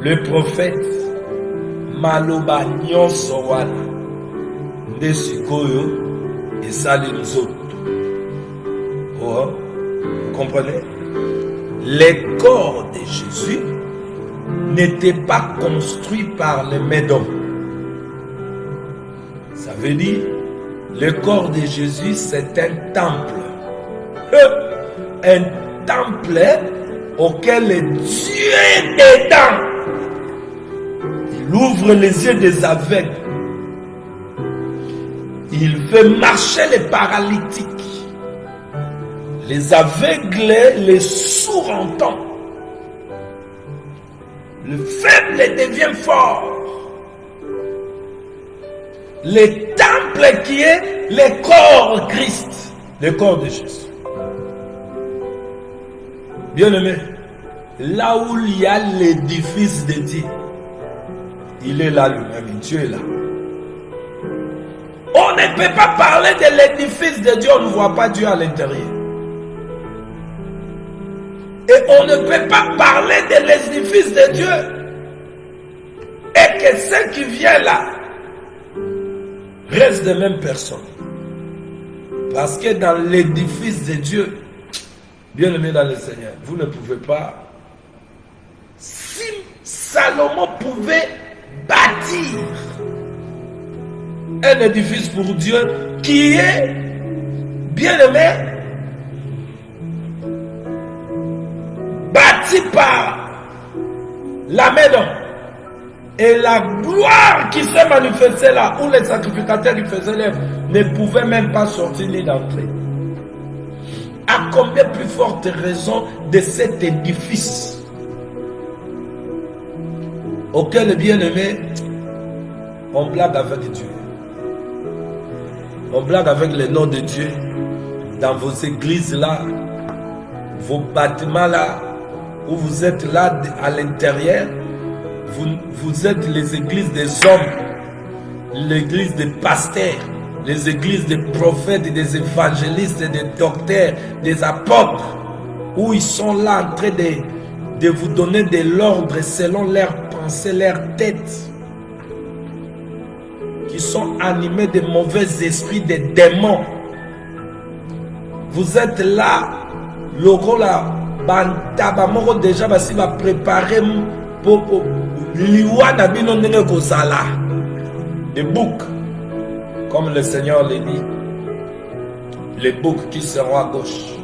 le prophète, maloba nyonso wana nde sikoyo esali nzoto. Oh, vous comprenez? Les corps de Jésus n'étaient pas construits par les Médons. Ça veut dire, le corps de Jésus, c'est un temple. Un temple auquel Dieu est dedans. Il ouvre les yeux des aveugles. Il fait marcher les paralytiques. Les aveugles, les sourds entendent. Le faible devient fort. Le temple qui est le corps Christ, le corps de Jésus. Bien-aimé, là où il y a l'édifice de Dieu, il est là lui-même, Dieu est là. On ne peut pas parler de l'édifice de Dieu, on ne voit pas Dieu à l'intérieur. Et on ne peut pas parler de l'édifice de Dieu et que ceux qui viennent là restent des mêmes personnes. Parce que dans l'édifice de Dieu, bien aimé dans le Seigneur, vous ne pouvez pas. Si Salomon pouvait bâtir un édifice pour Dieu qui est, bien aimé, bâti par la main d'homme, et la gloire qui s'est manifestée là, où les sacrificateurs lui faisaient l'œuvre, ne pouvaient même pas sortir ni d'entrer. À combien plus forte raison de cet édifice auquel, bien aimé, on blague avec Dieu. On blague avec le nom de Dieu dans vos églises là, vos bâtiments là, où vous êtes là à l'intérieur. Vous êtes les églises des hommes, l'église des pasteurs, les églises des prophètes, des évangélistes, des docteurs, des apôtres, où ils sont là en train de vous donner de l'ordre selon leurs pensées, leurs têtes, qui sont animés de mauvais esprits, des démons. Vous êtes là, le rôle là, Bantabamoro déjà va préparer pour Liwana Binonene Kozala, des boucs, comme le Seigneur l'a dit, les boucs qui seront à gauche.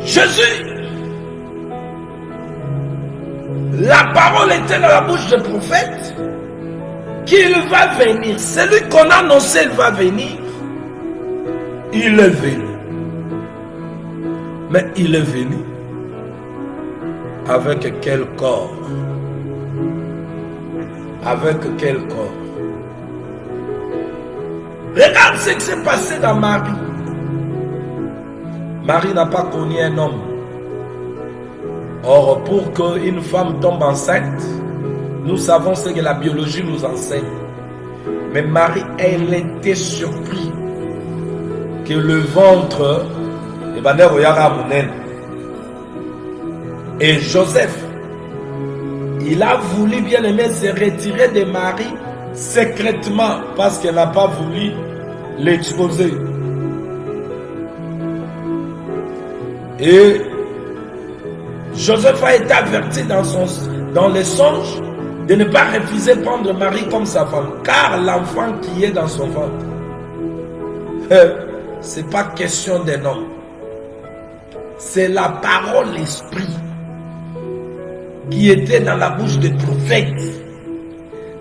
Jésus, la parole était dans la bouche du prophète, qu'il va venir. Celui qu'on a annoncé, il va venir. Il est venu. Mais il est venu avec quel corps? Avec quel corps? Regarde ce qui s'est passé dans Marie. Marie n'a pas connu un homme. Or, pour qu'une femme tombe enceinte, nous savons ce que la biologie nous enseigne. Mais Marie, elle était surprise que le ventre et Joseph, il a voulu, bien aimé, se retirer de Marie secrètement parce qu'elle n'a pas voulu l'exposer. Et Joseph a été averti dans les songes de ne pas refuser de prendre Marie comme sa femme, car l'enfant qui est dans son ventre, c'est pas question d'un homme. C'est la parole, l'esprit qui était dans la bouche des prophètes.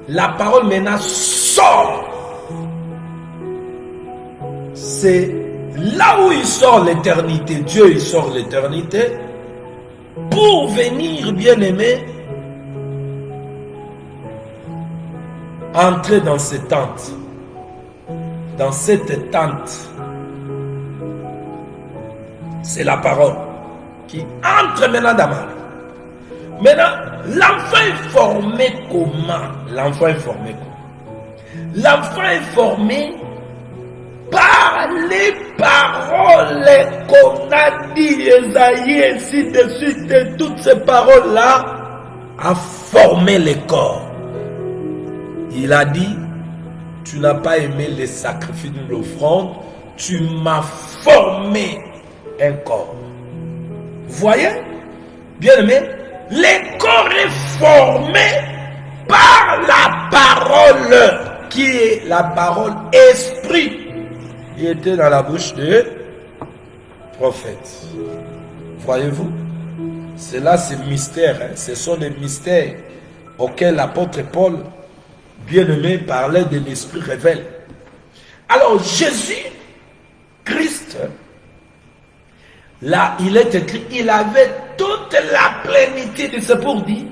La parole maintenant sort. C'est là où il sort l'éternité. Dieu, il sort l'éternité pour venir, bien aimé, entrer dans cette tente. Dans cette tente. C'est la parole qui entre maintenant dans Marie. Maintenant, l'enfant est formé comment? L'enfant est formé comment? L'enfant est formé par les paroles qu'on a dit, Esaïe, ainsi de suite, et toutes ces paroles-là a formé le corps. Il a dit, tu n'as pas aimé les sacrifices de l'offrande, tu m'as formé un corps. Voyez, bien aimé, le corps est formé par la parole, qui est la parole esprit, qui était dans la bouche des prophètes. Voyez-vous, cela c'est mystère, hein? Ce sont des mystères auxquels l'apôtre Paul, bien aimé, parlait de l'esprit révèle. Alors Jésus, Christ, là, il est écrit, il avait toute la plénitude, c'est pour dire,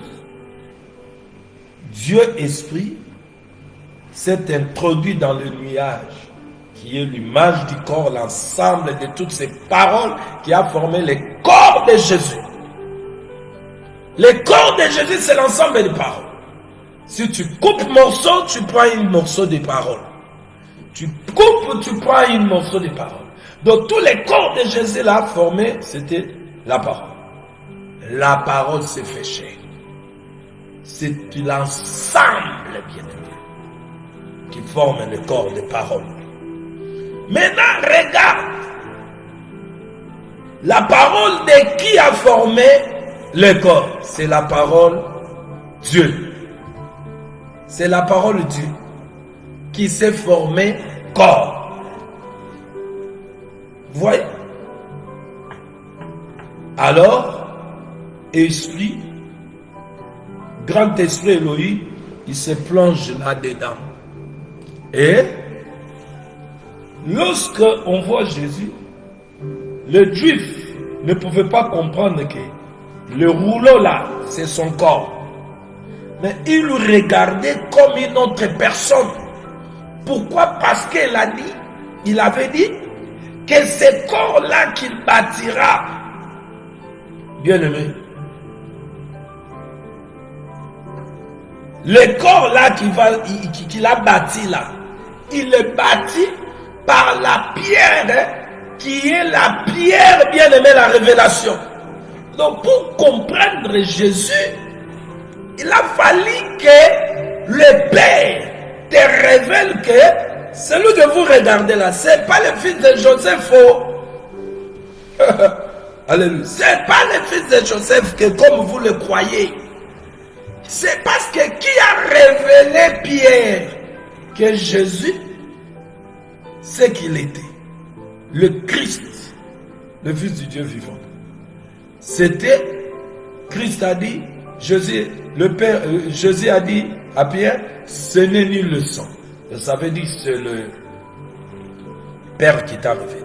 Dieu Esprit s'est introduit dans le nuage, qui est l'image du corps, l'ensemble de toutes ces paroles qui a formé le corps de Jésus. Le corps de Jésus, c'est l'ensemble des paroles. Si tu coupes morceau, tu prends un morceau de paroles. Tu coupes, tu prends un morceau de paroles. Donc tous les corps de Jésus là formés, c'était la parole. La parole s'est fait chair. C'est l'ensemble, bien aimé, qui forme le corps des paroles. Maintenant, regarde. La parole de qui a formé le corps? C'est la parole Dieu. C'est la parole Dieu qui s'est formé corps. Voyez? Alors, esprit, grand esprit Elohim, il se plonge là-dedans. Et lorsque on voit Jésus, le juif ne pouvait pas comprendre que le rouleau là, c'est son corps. Mais il le regardait comme une autre personne. Pourquoi? Parce il avait dit que ce corps-là qu'il bâtira. Bien-aimé. Le corps-là qu'il a bâti là, il est bâti par la pierre qui est la pierre, bien-aimé, la révélation. Donc pour comprendre Jésus, il a fallu que le Père te révèle que celui que vous regardez là, ce n'est pas le fils de Joseph. Alléluia. Ce n'est pas le fils de Joseph que comme vous le croyez. C'est parce que qui a révélé Pierre que Jésus, c'est qu'il était. Le Christ, le Fils du Dieu vivant. C'était, Christ a dit, Jésus a dit à Pierre, ce n'est ni le sang. Ça veut dire c'est le Père qui t'a révélé.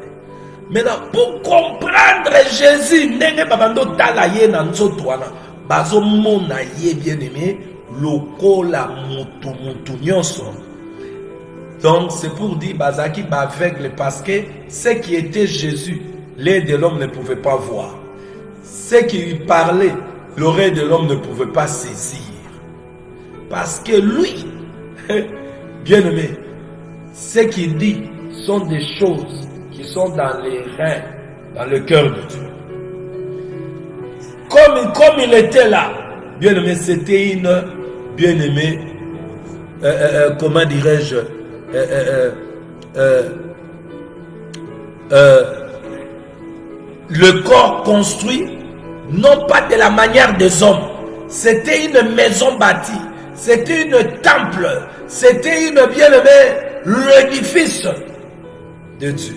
Maintenant, pour comprendre Jésus, nenge babando talaye na nzoto wana, bazo mona ye bien aimé, lokola mutu nyonso. Donc c'est pour dire bazaki ba aveugle parce que ce qui était Jésus, l'œil de l'homme ne pouvait pas voir. Ce qui lui parlait, l'oreille de l'homme ne pouvait pas saisir. Parce que lui, bien aimé, ce qu'il dit sont des choses qui sont dans les reins, dans le cœur de Dieu. Comme il était là, bien aimé, c'était une bien aimée, comment dirais-je, le corps construit, non pas de la manière des hommes. C'était une maison bâtie, c'était une temple, c'était une bien-aimée, l'édifice de Dieu.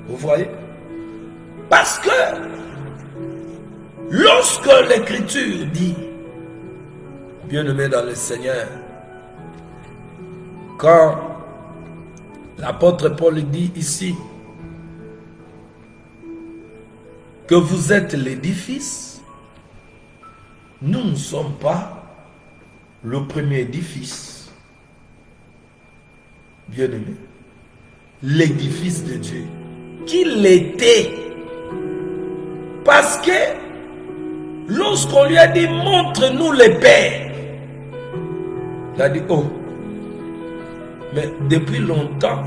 Vous voyez? Parce que lorsque l'Écriture dit, bien-aimé dans le Seigneur, quand l'apôtre Paul dit ici que vous êtes l'édifice, nous ne sommes pas le premier édifice. Bien-aimé, l'édifice de Dieu, qu'il était. Parce que lorsqu'on lui a dit montre-nous le Père, il a dit oh, mais depuis longtemps,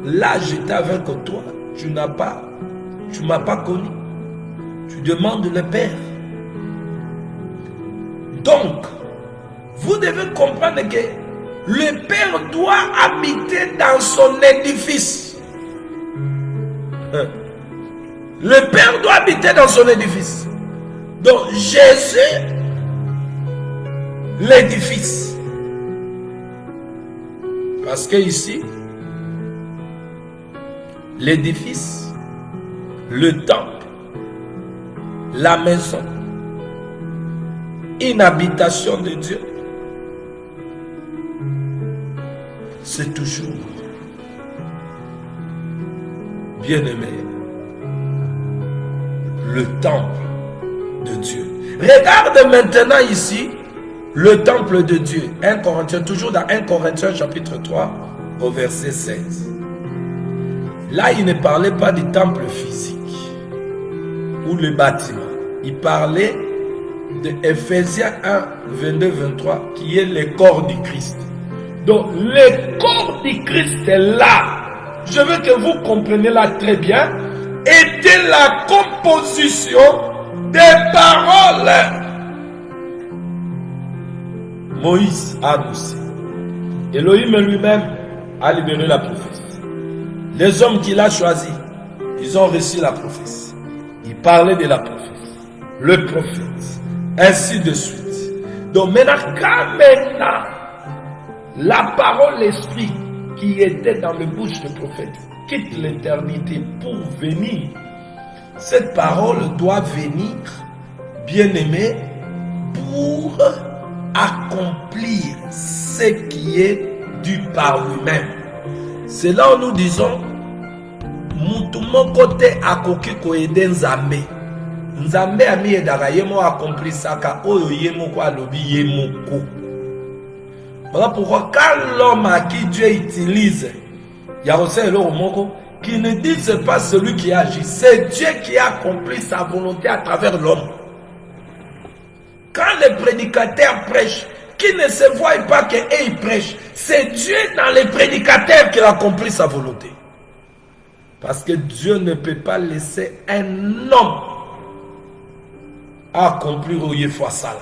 là j'étais avec toi, tu m'as pas connu. Tu demandes le Père. Donc, vous devez comprendre que le Père doit habiter dans son édifice. Le Père doit habiter dans son édifice. Donc, Jésus, l'édifice. Parce que ici, l'édifice, le temple, la maison, une habitation de Dieu, c'est toujours bien-aimé, le temple de Dieu. Regarde maintenant ici le temple de Dieu. 1 Corinthiens, toujours dans 1 Corinthiens chapitre 3 au verset 16. Là, il ne parlait pas du temple physique ou le bâtiment. Il parlait de Ephésiens 1, 22-23, qui est le corps du Christ. Donc, le corps du Christ est là. Je veux que vous compreniez là très bien. Était la composition des paroles. Moïse a annoncé. Elohim lui-même a libéré la prophétie. Les hommes qu'il a choisis, ils ont reçu la prophétie. Ils parlaient de la prophétie. Le prophète, ainsi de suite. Donc maintenant, quand maintenant, la parole, l'esprit qui était dans le bouche du prophète quitte l'éternité pour venir, cette parole doit venir, bien-aimé, pour accomplir ce qui est dû par lui-même. C'est là où nous disons, mon côté a koki ko ede nzambe. Nzambe a mis edaka yemo accompli saka oyo yemo kwa lobi yemoko. Voilà pourquoi quand l'homme à qui Dieu utilise, il y a aussi le moko qui ne dit c'est pas celui qui agit, c'est Dieu qui a accompli sa volonté à travers l'homme. Quand les prédicateurs prêchent, qui ne se voient pas qu'ils prêchent, c'est Dieu dans les prédicateurs qui a accompli sa volonté. Parce que Dieu ne peut pas laisser un homme accomplir au fois ça là.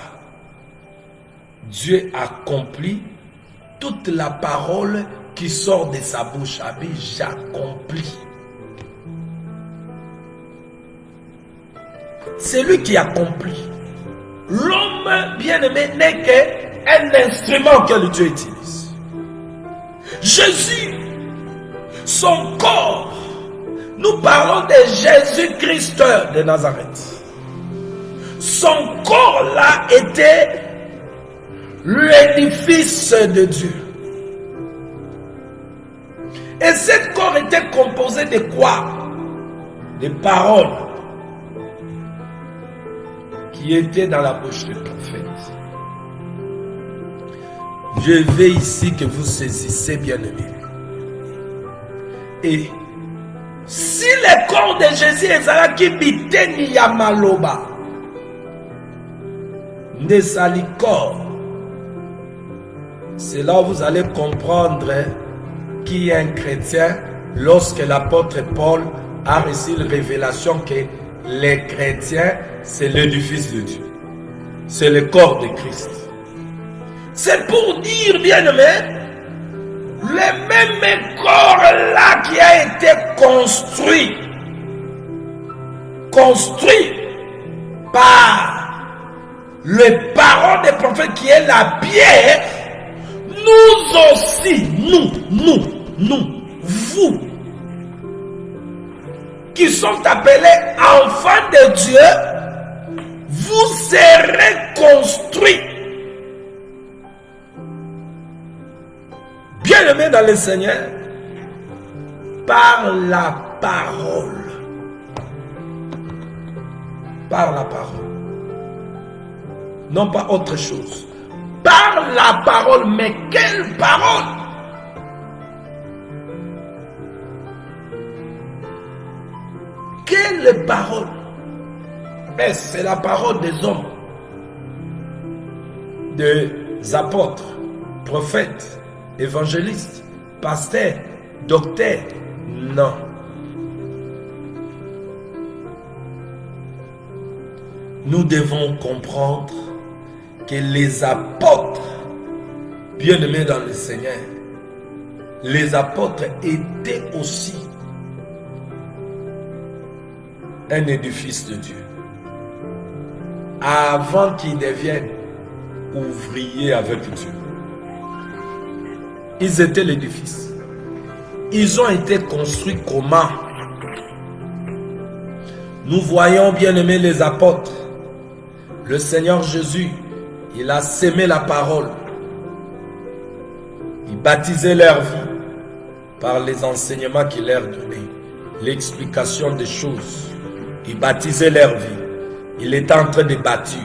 Dieu accomplit toute la parole qui sort de sa bouche. J'accomplis. C'est lui qui accomplit. L'homme bien-aimé n'est qu'un instrument que le Dieu utilise. Jésus, son corps, nous parlons de Jésus-Christ de Nazareth. Son corps là était l'édifice de Dieu. Et ce corps était composé de quoi? Des paroles qui étaient dans la bouche du prophète. Je veux ici que vous saisissez, bien-aimés. Et si le corps de Jésus est qui biteni ya maloba, ne sali corps, c'est là où vous allez comprendre qui est un chrétien lorsque l'apôtre Paul a reçu la révélation que les chrétiens, c'est l'édifice de Dieu. C'est le corps de Christ. C'est pour dire, bien-aimé, le même corps là qui a été construit par le parole des prophètes qui est la pierre, nous aussi, nous, vous, qui sont appelés enfants de Dieu, vous serez construits. Bien-aimés dans le Seigneur, par la parole. Par la parole. Non pas autre chose. Par la parole, mais quelle parole? Quelle parole? Mais c'est la parole des hommes, des apôtres, prophètes, évangélistes, pasteurs, docteurs. Non. Nous devons comprendre que les apôtres, bien-aimés dans le Seigneur, les apôtres étaient aussi un édifice de Dieu. Avant qu'ils deviennent ouvriers avec Dieu. Ils étaient l'édifice. Ils ont été construits comment? Nous voyons, bien-aimés, les apôtres. Le Seigneur Jésus, il a sémé la parole. Il baptisait leur vie par les enseignements qu'il leur donnait. L'explication des choses. Il baptisait leur vie. Il était en train de bâtir.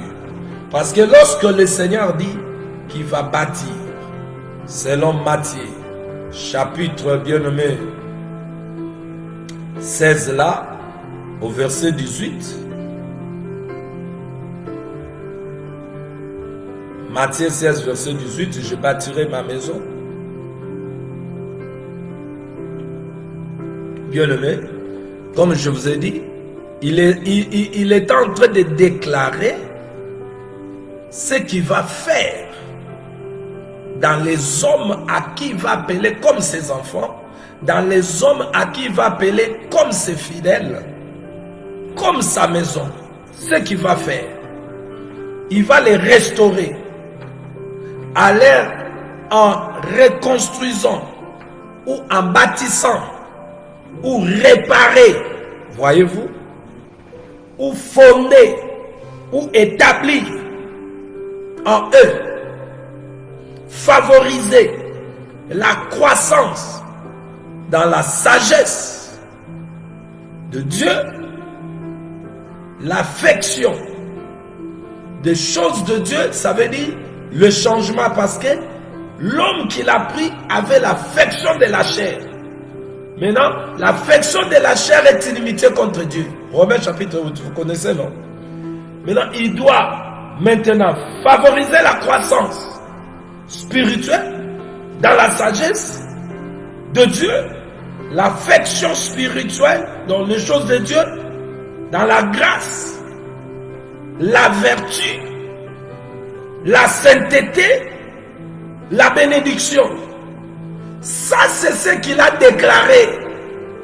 Parce que lorsque le Seigneur dit qu'il va bâtir, selon Matthieu, chapitre bien-nommé 16 là, au verset 18, Matthieu 16, verset 18, je bâtirai ma maison. Bien-aimé, comme je vous ai dit, il est en train de déclarer ce qu'il va faire dans les hommes à qui il va appeler comme ses enfants, dans les hommes à qui il va appeler comme ses fidèles, comme sa maison. Ce qu'il va faire, il va les restaurer en reconstruisant ou en bâtissant ou réparer, voyez-vous, ou fonder ou établir en eux, favoriser la croissance dans la sagesse de Dieu, l'affection des choses de Dieu, ça veut dire le changement, parce que l'homme qu'il a pris avait l'affection de la chair. Maintenant, l'affection de la chair est inimitié contre Dier. Romains chapitre 8, vous connaissez, non? Maintenant, il doit maintenant favoriser la croissance spirituelle dans la sagesse de Dieu, l'affection spirituelle dans les choses de Dieu, dans la grâce, la vertu, la sainteté, la bénédiction. Ça, c'est ce qu'il a déclaré,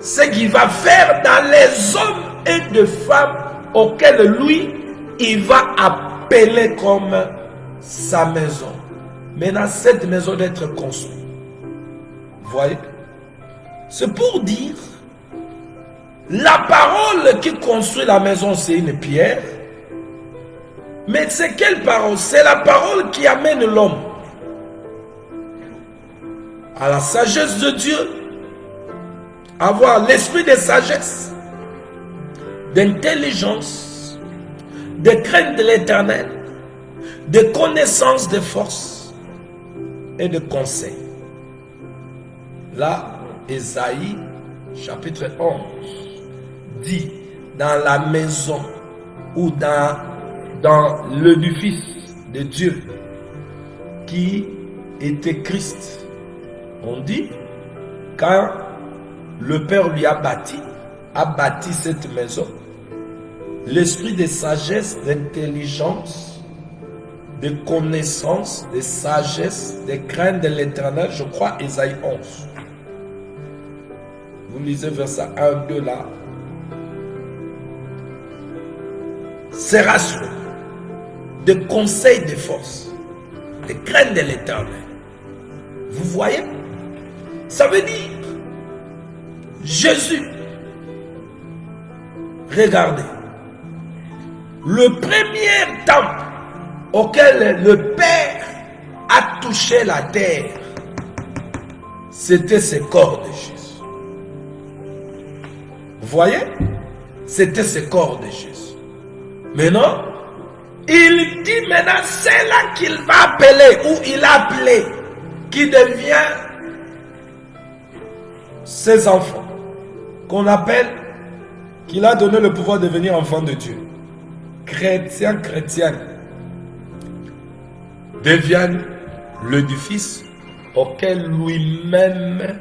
ce qu'il va faire dans les hommes et de femmes auxquels lui, il va appeler comme sa maison. Maintenant, cette maison doit être construite. Vous voyez? C'est pour dire, la parole qui construit la maison, c'est une pierre. Mais c'est quelle parole? C'est la parole qui amène l'homme à la sagesse de Dieu, avoir l'esprit de sagesse, d'intelligence, de crainte de l'Éternel, de connaissance de force et de conseil. Là, Ésaïe, chapitre 11, dit, dans la maison ou dans l'édifice de Dieu qui était Christ, on dit, quand le Père lui a bâti cette maison, l'esprit de sagesse, d'intelligence, de connaissance, de sagesse, de crainte de l'Éternel, je crois, Ésaïe 11. Vous lisez verset 1, 2 là. Sera sûr de conseil de force, de crainte de l'Éternel. Vous voyez? Ça veut dire, Jésus, regardez, le premier temple auquel le Père a touché la terre, c'était ce corps de Jésus. Vous voyez? C'était ce corps de Jésus. Maintenant, il dit maintenant, c'est là qu'il va appeler, ou il a appelé, qui devient ses enfants, qu'on appelle, qu'il a donné le pouvoir de devenir enfant de Dieu. Chrétiens, chrétiennes, deviennent l'édifice auquel lui-même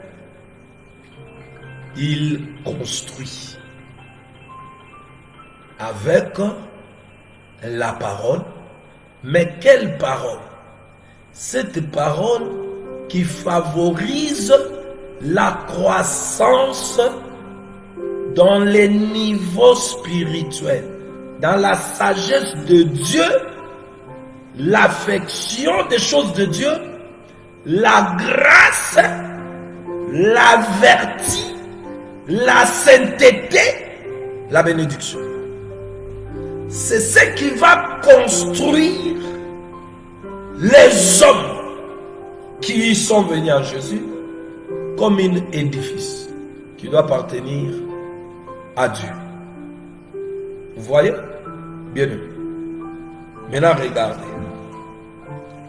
il construit. Avec la parole. Mais quelle parole? Cette parole qui favorise la croissance dans les niveaux spirituels, dans la sagesse de Dieu, l'affection des choses de Dieu, la grâce, la vertu, la sainteté, la bénédiction. C'est ce qui va construire les hommes qui sont venus en Jésus comme un édifice qui doit appartenir à Dieu. Vous voyez? Bien aimé. Maintenant, regardez.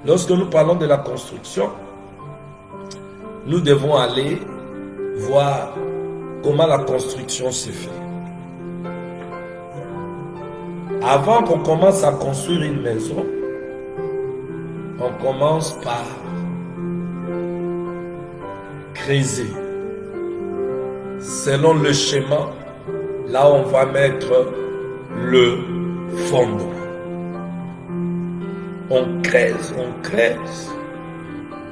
Lorsque nous parlons de la construction, nous devons aller voir comment la construction se fait. Avant qu'on commence à construire une maison, on commence par creuser. Selon le schéma, là on va mettre le fondement. On creuse,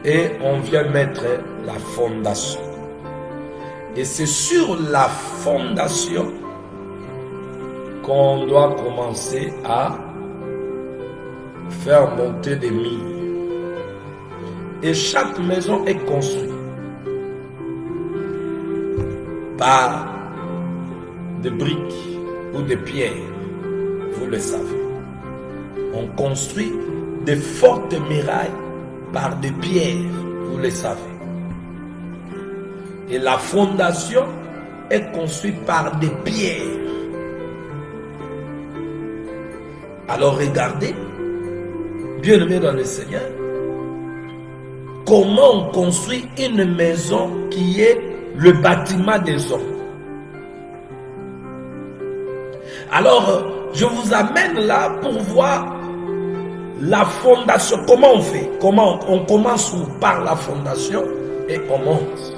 et on vient mettre la fondation. Et c'est sur la fondation qu'on doit commencer à faire monter des murs. Et chaque maison est construite par des briques ou des pierres, vous le savez. On construit de fortes murailles par des pierres, vous le savez. Et la fondation est construite par des pierres. Alors regardez, bien-aimés dans le Seigneur, comment on construit une maison qui est le bâtiment des hommes. Alors, je vous amène là pour voir la fondation. Comment on fait? Comment on commence par la fondation et on monte.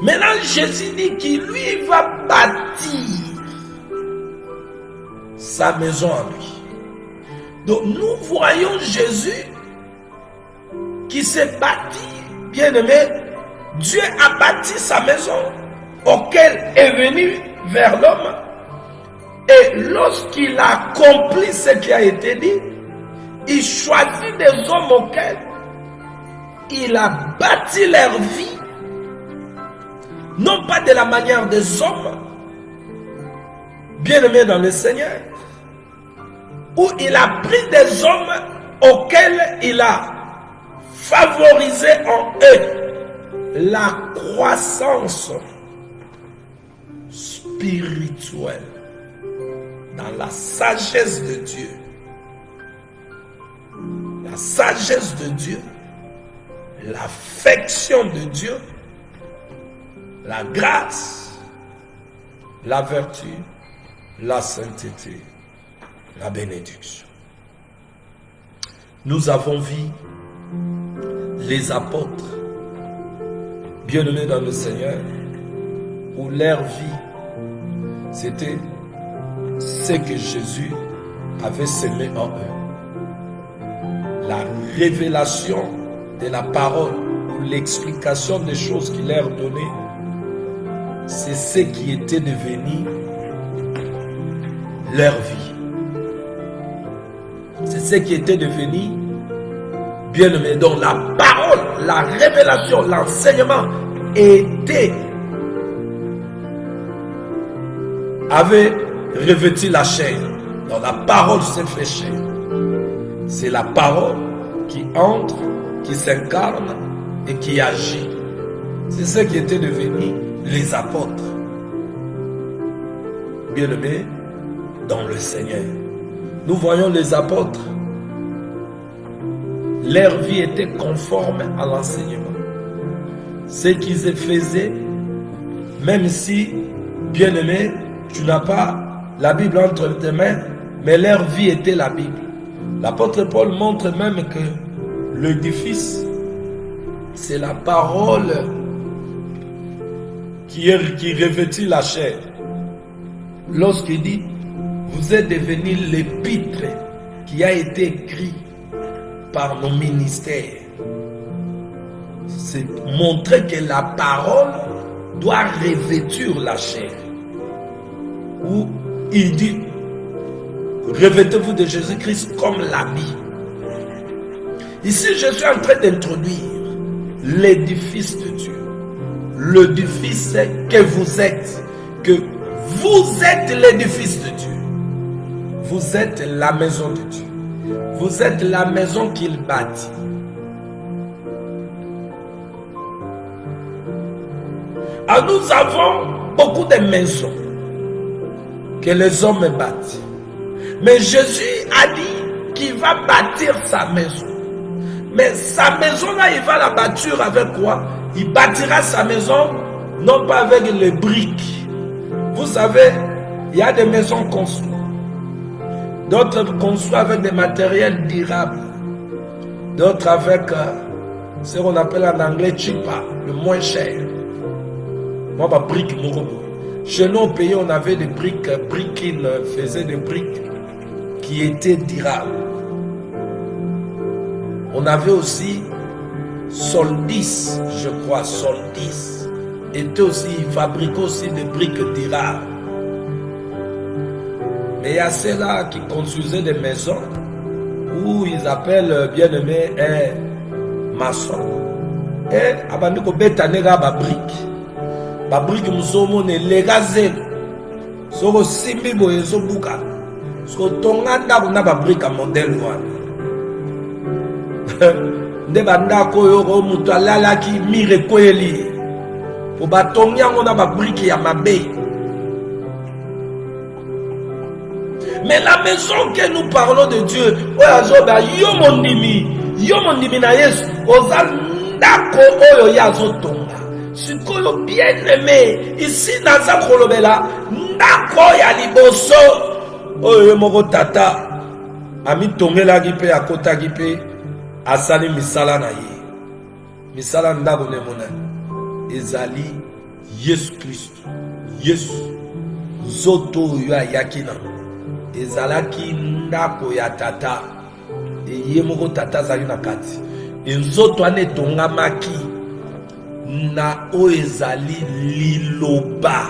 Maintenant, Jésus dit qu'il lui va bâtir sa maison à lui. Donc, nous voyons Jésus qui s'est bâti, bien aimé. Dieu a bâti sa maison auquel est venu vers l'homme. Et lorsqu'il a accompli ce qui a été dit, il choisit des hommes auxquels il a bâti leur vie. Non pas de la manière des hommes, bien-aimés dans le Seigneur, où il a pris des hommes auxquels il a favorisé en eux la croissance spirituelle dans la sagesse de Dieu. La sagesse de Dieu, l'affection de Dieu, la grâce, la vertu, la sainteté, la bénédiction. Nous avons vu les apôtres, bien-aimés dans le Seigneur, où leur vie, c'était ce que Jésus avait semé en eux. La révélation de la parole, ou l'explication des choses qu'il leur donnait, c'est ce qui était devenu leur vie. C'est ce qui était devenu bien-aimé. Donc la parole, la révélation, l'enseignement avait revêtu la chair. Donc la parole s'est fait chair. C'est la parole qui entre, qui s'incarne et qui agit. C'est ce qui était devenu les apôtres, bien-aimés dans le Seigneur. Nous voyons les apôtres, leur vie était conforme à l'enseignement. Ce qu'ils faisaient, même si, bien-aimé, tu n'as pas la Bible entre tes mains, mais leur vie était la Bible. L'apôtre Paul montre même que l'édifice, c'est la parole qui revêtit la chair. Lorsqu'il dit, vous êtes devenus l'épître qui a été écrit par nos ministères. C'est montrer que la parole doit revêtir la chair. Où il dit, revêtez-vous de Jésus-Christ comme l'habit. Ici, je suis en train d'introduire l'édifice de Dieu. L'édifice que vous êtes l'édifice de Dieu. Vous êtes la maison de Dieu. Vous êtes la maison qu'il bâtit. Alors nous avons beaucoup de maisons que les hommes bâtissent. Mais Jésus a dit qu'il va bâtir sa maison. Mais sa maison-là, il va la bâtir avec quoi? Il bâtira sa maison, non pas avec les briques. Vous savez, il y a des maisons construites. D'autres construites avec des matériels durables. D'autres avec ce qu'on appelle en anglais cheaper, le moins cher. Moi, ma brique, chez nous au pays, on avait des briques, Brickin faisait des briques qui étaient durables. On avait aussi Soldis, je crois, Soldis. Était aussi, il fabriquait aussi des briques d'Irak. Mais il y a ceux-là qui construisaient des maisons où ils appellent bien-aimé un maçon. Et abandi ko betanega ba brique. Ba brique musomo ne legazel. Soko simbi boye so buka. Soko tonganda kuna ba brique a modèle wana. Nde bandako yo ko mutu alalaki mire koyeli. Po batongi yango na ba brique ya mabe. Mais la maison que nous parlons de Dieu, yo mondimi na Yesu, ozal ndako oyo yazo tonga. Sikoyo bien aimé, ici naza kolobela ndako ya liboso oyo moko tata ami tongela gipe akota gipe asali misala na ye. Misala ndako ne mona ezali Yesu Christ. Yesu zoto yo ayakina. Ezalaki ndako ya tata eye moko tata zali na kati nzoto ane tongamaki na o ezali liloba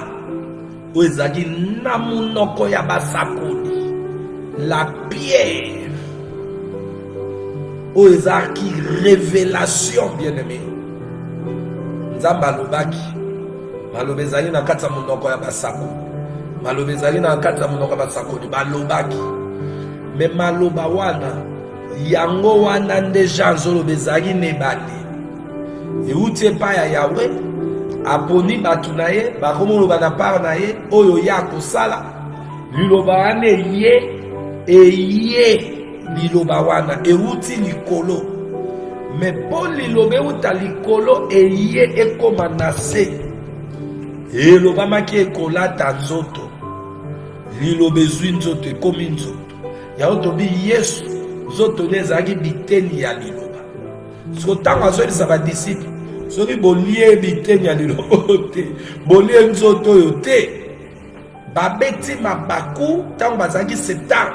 o ezali na munoko ya basakoli la pierre o ezaki révélation bien-aimé nzamba lobaki maloba ezali na kati ya munoko ya basakoli maloba ezali na kati ya monoko basakoli balobaki me maloba wana yango wana nde Jean zoloba ezali nebale euti epai ya Yawe aponi bato na ye bakomoloba na part na ye oyo ya kosala liloba wana eye liloba wana euti likolo me mpo liloba euta likolo eye ekoma na se elobamaki ekolata nzoto liloba ezwi nzoto ekomi nzoto yango tobi Yesu nzoto nde ezalaki biteni ya liloba siko ntango azolisa badisiple soki bolie biteni ya liloba te bolie nzoto oyo te babeti mabaku ntango bazalaki 70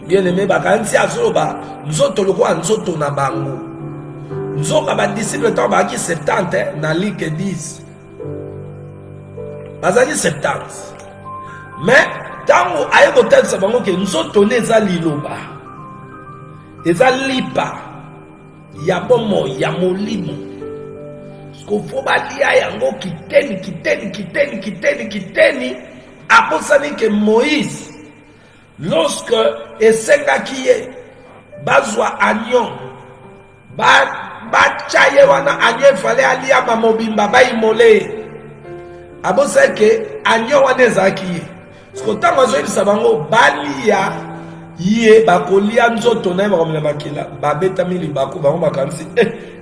bien aimé bakanisi azoloba nzoto lokola nzoto na bango nzoka badisiple ntango bazalaki 70 na like 10 bazalaki 70 mais tango aye kotalisa bango ke nzoto ne eza liloba eza lipa ya bomo ya molimo skofo balia yango kiteni abosani ke Moïse lorsque esengaki ye bazwa agnon batya ye wana agnon efale aliama mobimba bayimole abosani ke agnon wana ezalaki ye siko ntango azoyebisa bango balia ye bakolia nzoto na ye bakomela makila babetami libaku bango bakanisi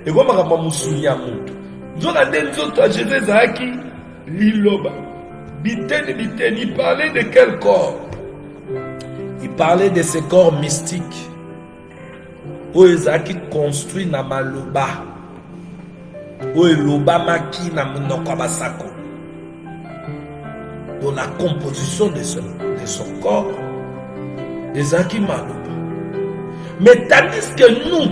ekomaka mosuni ya moto nzoka nde nzoto ya Jésus ezalaki liloba biteni. Il parlait de quel corps? Il parlait de ce corps mystique oyo ezalaki construit na maloba oyo elobamaki na monoko ya basako. Dans la composition de son corps, des Akimaloba. Mais tandis que nous,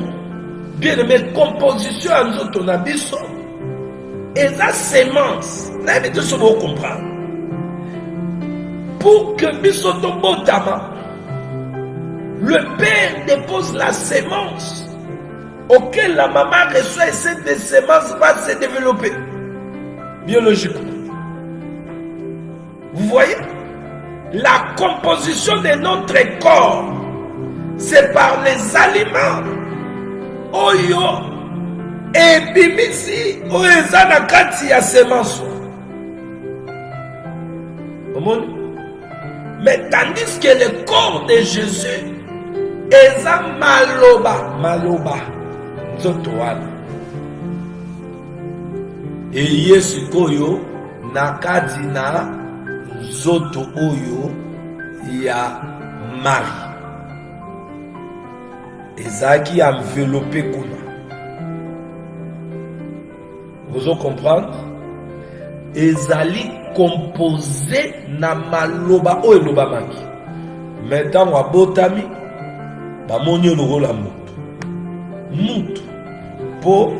bien aimés, composition à nous autres, on a dit ça, et la sémence, n'avez-vous pas vous comprendre? Pour que Bissoto Botama, le père dépose la sémence auquel la maman reçoit et cette sémence va se développer biologiquement. Vous voyez, la composition de notre corps, c'est par les aliments. Oyo et bimisi oezana kati ya semence. Mais tandis que le corps de Jésus est maloba nzotoana. Et Yesu koyo nakati na zoto oyo ya Marie ezaki enveloppé kuna. Vous comprenez? Ezali composé na maloba oyo elobamaki. Maintenant abotami bamoni lokola moto mutu po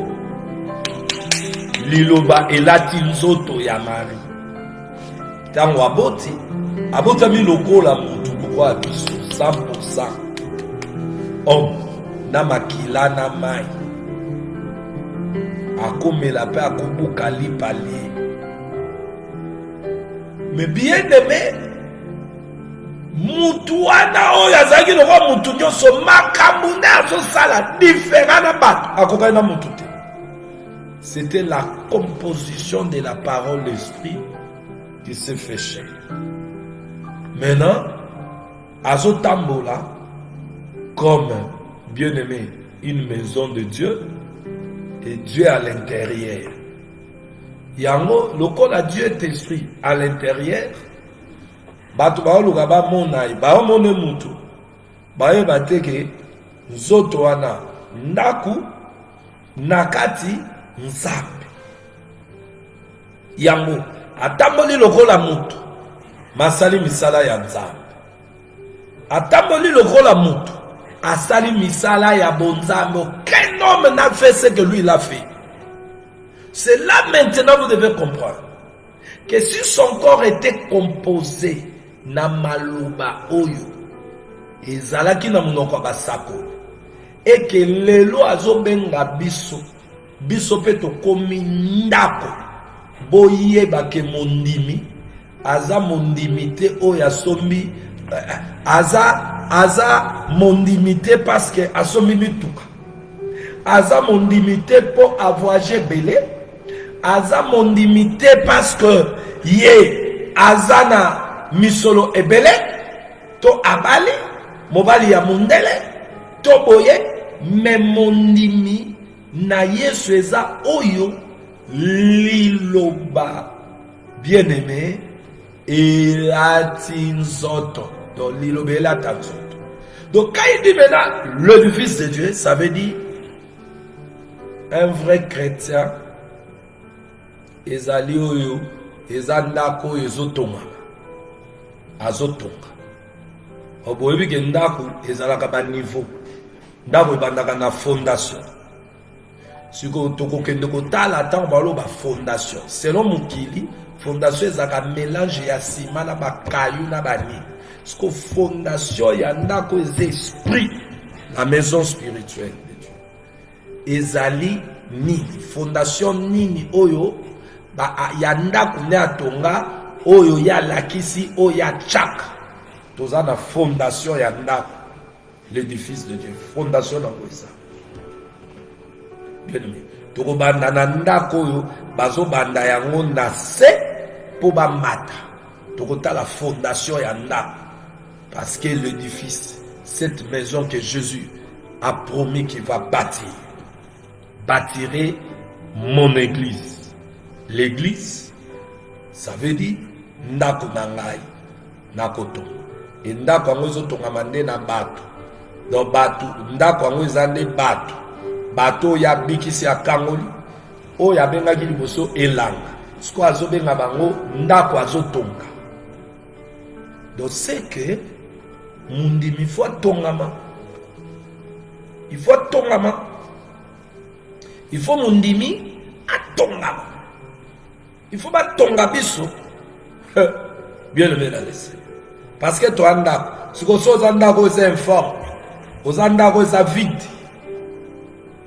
liloba elati nzoto ya Marie. Tango abotami lokola mutu kwa biso 100% homme na makila na mai akomela pe akobuka lipalie. Mais bien aimé, mutu wana oyo azalaki lokola mutu nyonso makambo nde azosala différent na bato akokani na mutu te. C'était la composition de la parole de l'esprit qui s'est fait chair. Maintenant, azotambola comme bien-aimé une maison de Dieu et Dieu à l'intérieur. Yango lokola Dieu est esprit à l'intérieur. Bato baoluka ba monai ba mone mutu ba yeba teke nzoto wana ndaku nakati nzambe. Yango atamboli lokola mutu masali misala ya nzambe. Atamboli lokola mutu asali misala ya bonzambe. Aucun homme n'a fait ce que lui il a fait. C'est là maintenant vous devez comprendre que si son corps était composé na maluba oyo ezalaki na monoko basako et que lelo azobenga biso pe tokomi ndako boyeba ke mondimi aza mondimité oyo asombi aza mondimité parce que asombi mituka aza mondimité pour avoyager belé aza mondimité parce que ye azana misolo ebele to abali mobali ya mundele to boye me mondimi na Yesu eza oyo liloba bien-aimé elati nzoto to liloba elata nzoto. Donc quand il dit maintenant le Fils de Dieu, ça veut dire un vrai chrétien ezali oyo ezandako ezotonga azotonga oboyebi ke ndako ezalaka ba niveau ndako ebandaka na fondation siko tokokende kotala ntango baloba fondation selon mokili fondation ezalaka mélange ya sima na bakayu na bani siko fondation ya ndako eza esprit la maison spirituelle de Dieu ezali nini fondation nini oyo ya ndako nde atonga oyo ya lakisi oyo ya chaka toza na fondation ya ndako l'édifice de Dieu fondation na koisa bien aimé tokobanda na ndako oyo bazobanda yango na se po bamata tokotala fondation ya ndako parce que l'édifice cette maison que Jésus a promis qu'il va bâtirai mon église. L'église, ça veut dire ndako na ngai nakoto. Et ndako yango ezotonga mande na bato. Donc bato ndako yango ezande bato. Bato ya bikisi ya kangoli oyo abengaki liboso elanga. Siko azobenga bango ndako azotonga. Donc c'est que mundimi il faut tongama. Il faut tongama. Il faut mundimi atongama. Il faut pas tonga biso. Bien levé la laisser. Parce que toi anda, ce que aux andako c'est informe. Aux andako c'est vide.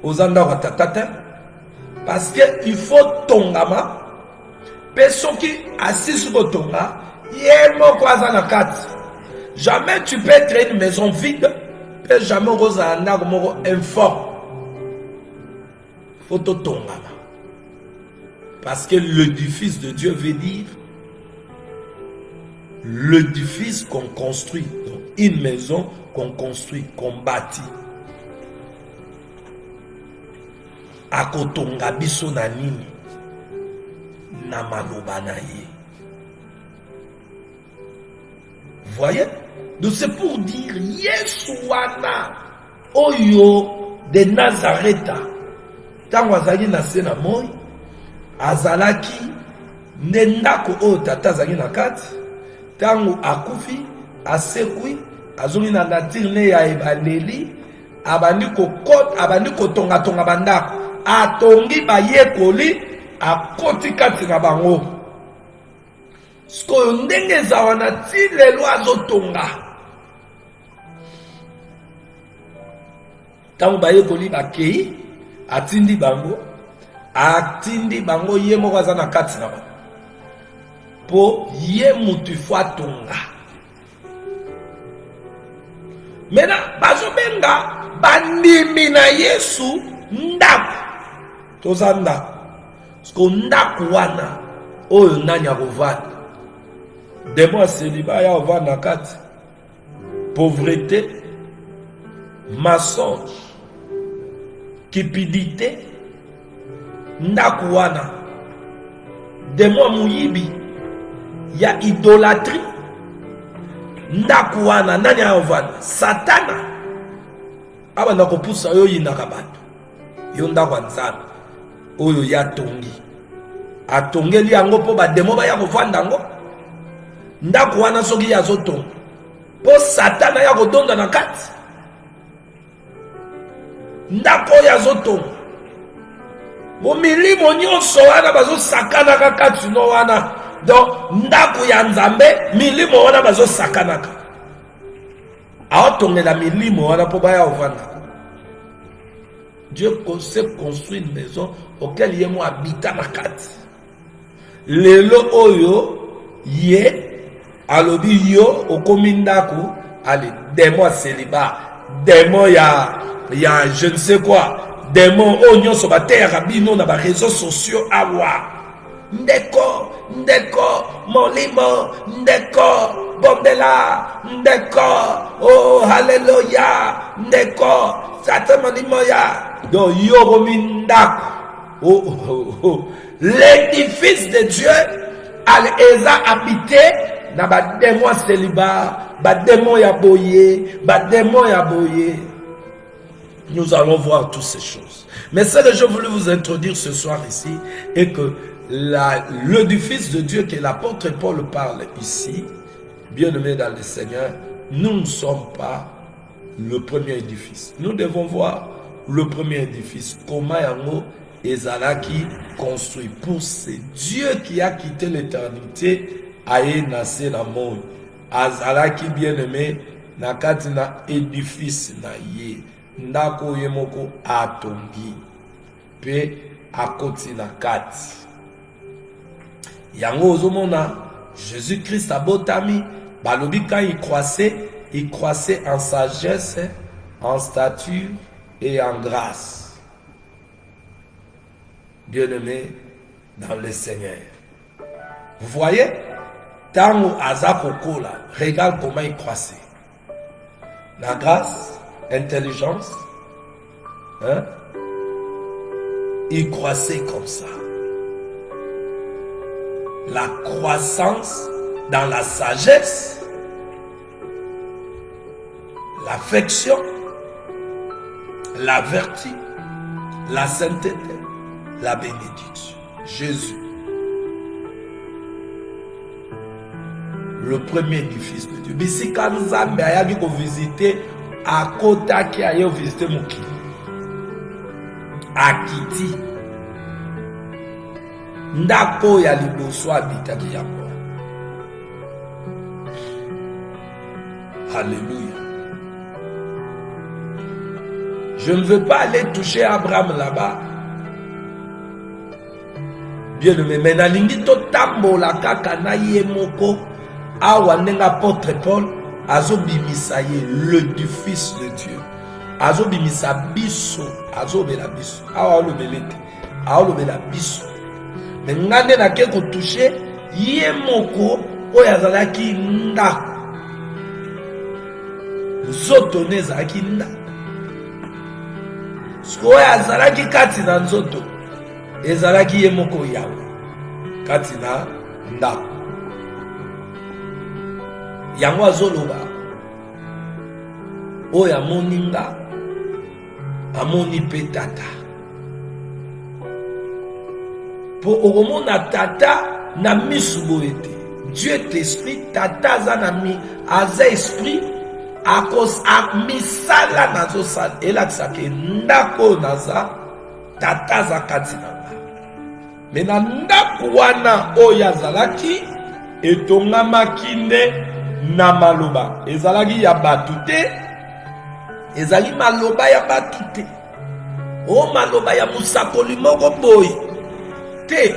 Aux andako tatata. Parce que il faut tongama. Personne qui assis sur le tonga, yemo kwa na kati. Jamais tu peux être une maison vide. Mais jamais rosa andako moko informe. Faut tongama. Parce que l'édifice de Dieu veut dire l'édifice qu'on construit. Donc une maison qu'on construit, qu'on bâtit. Akotonga biso na nini na maloba na ye. Voyez? Donc c'est pour dire Yesu wana oyo de Nazareth. Tango azali na sena moi azalaki ndako oyo tata azali na kati tango akufi asekwi azongi na nature ne ya ebandeli abandi kotonga tonga bandako, atongi bayekoli, akoti kati na bango. Sikoyo ndenge zawana ti lelo azotonga. Tango bayekoli bakei, atindi bango ye moko aza na kati na bango. Po ye mutu fo atonga. Mena bazobenga bandimi na Yesu ndako. Toza ndako. Siko ndako wana oyo nani akovanda. Demo célibat ya ovanda kati. Pauvreté, mensonge, cupidité, ndako wana. Demo muyibi ya idolâtrie. Ndako wana nani aovanda. Satana abanda kopusa yo yinaka bato. Yo ndako nzambe oyo ya tongi. Atongeli yango po ba demo ba ya kovanda ngo. Ndako wana soki ya zotonga. Po Satana ya kodonda na kati. Ndako ya zotonga. Mo milimo nyonso wana bazo sakana kati no wana. Donc ndako ya nzambe milimo wana bazo sakanaka. Aotongela milimo wana po baya ovanda. Dieu s'est construit une maison auquel il y a habitant na kati. Lelo oyo ye alobi yo okomi ndako ale démon célibat, démon ya je ne sais quoi, démon onyo so batera bino na ba réseaux sociaux awa. Ndeko molimo ndeko bombela ndeko oh hallelujah ndeko satamani ya do yo komi ndako. L'édifice de Dieu eza habité na ba démon célibat, ba démon ya boye. Nous allons voir toutes ces choses. Mais ce que je voulais vous introduire ce soir ici est que l'édifice de Dieu que l'apôtre Paul parle ici, bien-aimés dans le Seigneur, nous ne sommes pas le premier édifice. Nous devons voir le premier édifice, comment yango ezalaki construit. Pour c'est Dieu qui a quitté l'éternité aye nase na monde. Azalaki bien-aimé na kati na édifice na ye. Ndako ye moko atongi. Pe akoti na kati. Yango ozomona Jésus-Christ abotami. Balobi quand il croissait en sagesse, en stature et en grâce. Bien-aimé dans le Seigneur. Vous voyez, Tango Azakoko là, regarde comment il croissait. La grâce, intelligence, hein? Il croissait comme ça. La croissance dans la sagesse, l'affection, la vertu, la sainteté, la bénédiction. Jésus, le premier édifice de Dieu. Bisi Kanzambe ayaki ko visiter à Kotaki ayo visiter Mokili. Akiti. Ndako ya liboso abitaki yango. Alléluia. Je ne veux pas aller toucher Abraham là-bas. Bien aimé, mais nalingi to tambola kaka na ye moko awa nenga apôtre Paul azobimisa ye l'édifice de Dieu. Azobimisa biso, azobela biso. Awa olobelete, aolobela biso. Mais ngande na ke ko toucher ye moko oyo azalaki ndako. Nzoto nezalaki ndako. Oyo azalaki kati na nzoto ezalaki ye moko yawe kati na ndako. Yango azoloba oyo amoni nga amoni pe tata. Po okomona tata na misu boye te. Dieu est esprit, tata aza na mi aza esprit akos misala nazo sala elakisaka ndako naza tata za kati na nga. Me na ndako wana oyo azalaki etongamaki nde na maloba ezalaki ya batu te, ezali maloba ya batu te, o maloba ya musakoli moko boye te,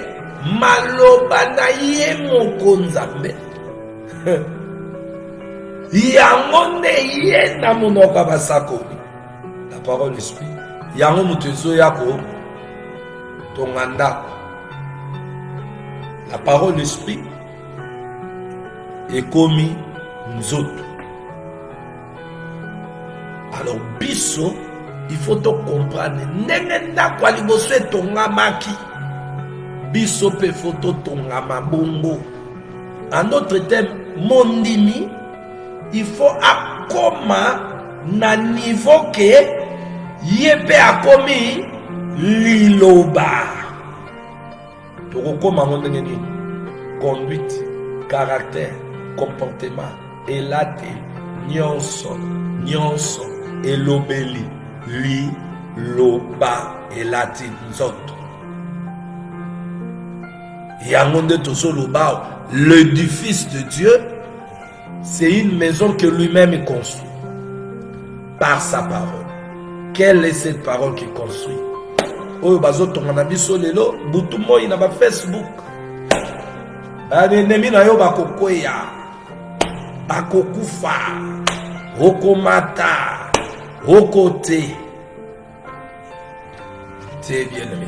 maloba na ye moko Nzambe. Yango nde ye na monoko ya basakoli, la parole esprit. Yango moto ezoyako tonga ndako, la parole esprit ekomi nzoto. Alors biso il faut to comprendre ndenge ndako aliboso etongamaki, biso pe foto tongama bongo. En d'autres termes, mondimi il faut akoma na niveau ke yepe akomi liloba. Tokokoma ndenge nini? Conduite, caractère, comportement, elate, nyonso elobeli liloba elati nzoto. Yango nde tozoloba, l'édifice de Dieu, c'est une maison que lui-même construit par sa parole. Quelle est cette parole qui construit? Oyo bazotonga na biso lelo butu moi na ba Facebook. Banenemi na yo bakokoya, bakokufa, okomata, okote. C'est bien aimé.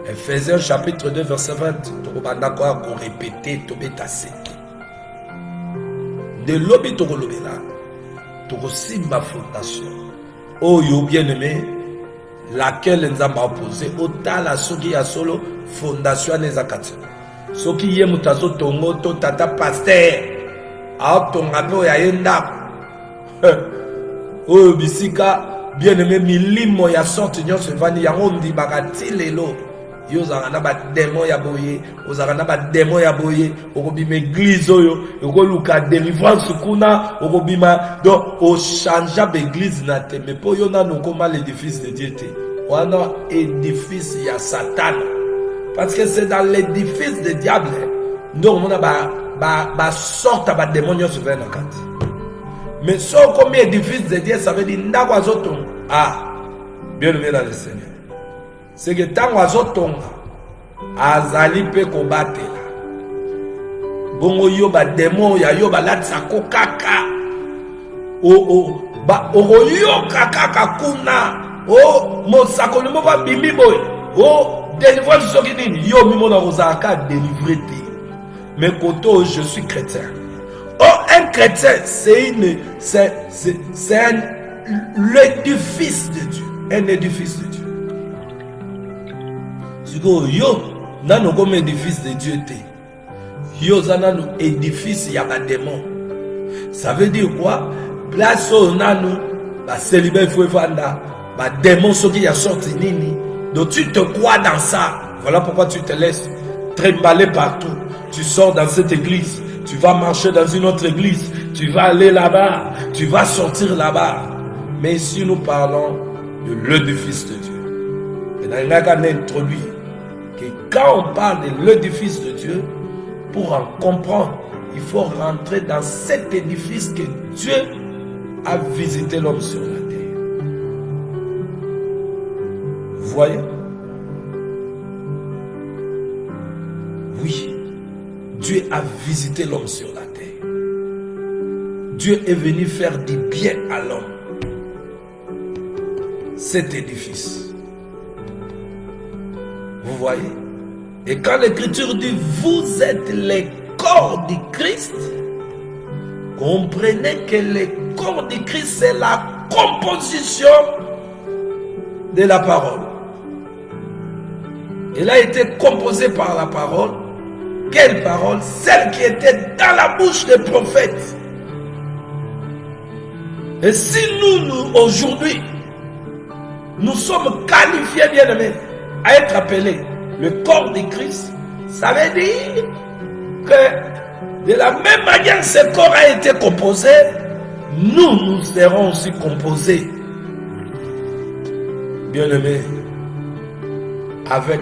Ephésiens chapitre 2 verset 20. Tokobanda ko répéter tobetase. De lobi tokolobela, tokosimba fondation. Oh yo bien aimé, laquelle Nzamba a posé otala soki ya solo fondation nezakati. Soki ye mutazo tongo to tata pasteur a tonga pe ya yenda. Oh bisika bien aimé milimo ya sorte nyonso vani yango ndibaka tilelo. Yo zangana ba démon ya boye, ozangana ba démon ya boye, okobima église oyo, okoluka délivrance kuna, okobima donc o changea l'église na te, mais po yo na nokoma l'édifice de Dieu te. Wana édifice ya Satan. Parce que c'est dans l'édifice de diable. Donc on a ba sorte ba démon yo se fait na kati. Mais so comme édifice de Dieu, ça veut dire ndako azotonga. Ah, bien aimé dans le Seigneur. C'est que tant azotonga azali pe kobatela bongo yo ba demo ya yo ba latsa kokaka yo kaka kuna mosakoli mo ba bimbi boy délivrance soki nini yo mimona kozaka délivrer te. Mais koto je suis chrétien. Un chrétien c'est l'édifice de Dieu, un édifice de Dieu. Yo nano comme édifice de Dieu te. Yo zanano édifice ya ba démon. Ça veut dire quoi? Place au nano ba célibé faut vanda ba démon soki ya sorti nini. Donc tu te crois dans ça. Voilà pourquoi tu te laisses trimballer partout. Tu sors dans cette église, tu vas marcher dans une autre église, tu vas aller là-bas, tu vas sortir là-bas. Mais si nous parlons de l'édifice de Dieu, et dans la introduit que quand on parle de l'édifice de Dieu, pour en comprendre, il faut rentrer dans cet édifice que Dieu a visité l'homme sur la terre. Vous voyez? Oui, Dieu a visité l'homme sur la terre. Dieu est venu faire du bien à l'homme. Cet édifice. Vous voyez? Et quand l'écriture dit vous êtes les corps du Christ, comprenez que le corps du Christ c'est la composition de la parole. Il a été composé par la parole. Quelle parole? Celle qui était dans la bouche des prophètes. Et si nous aujourd'hui, nous sommes qualifiés, bien aimés, à être appelés le corps de Christ, ça veut dire que de la même manière que ce corps a été composé, nous serons aussi composés, bien-aimés, avec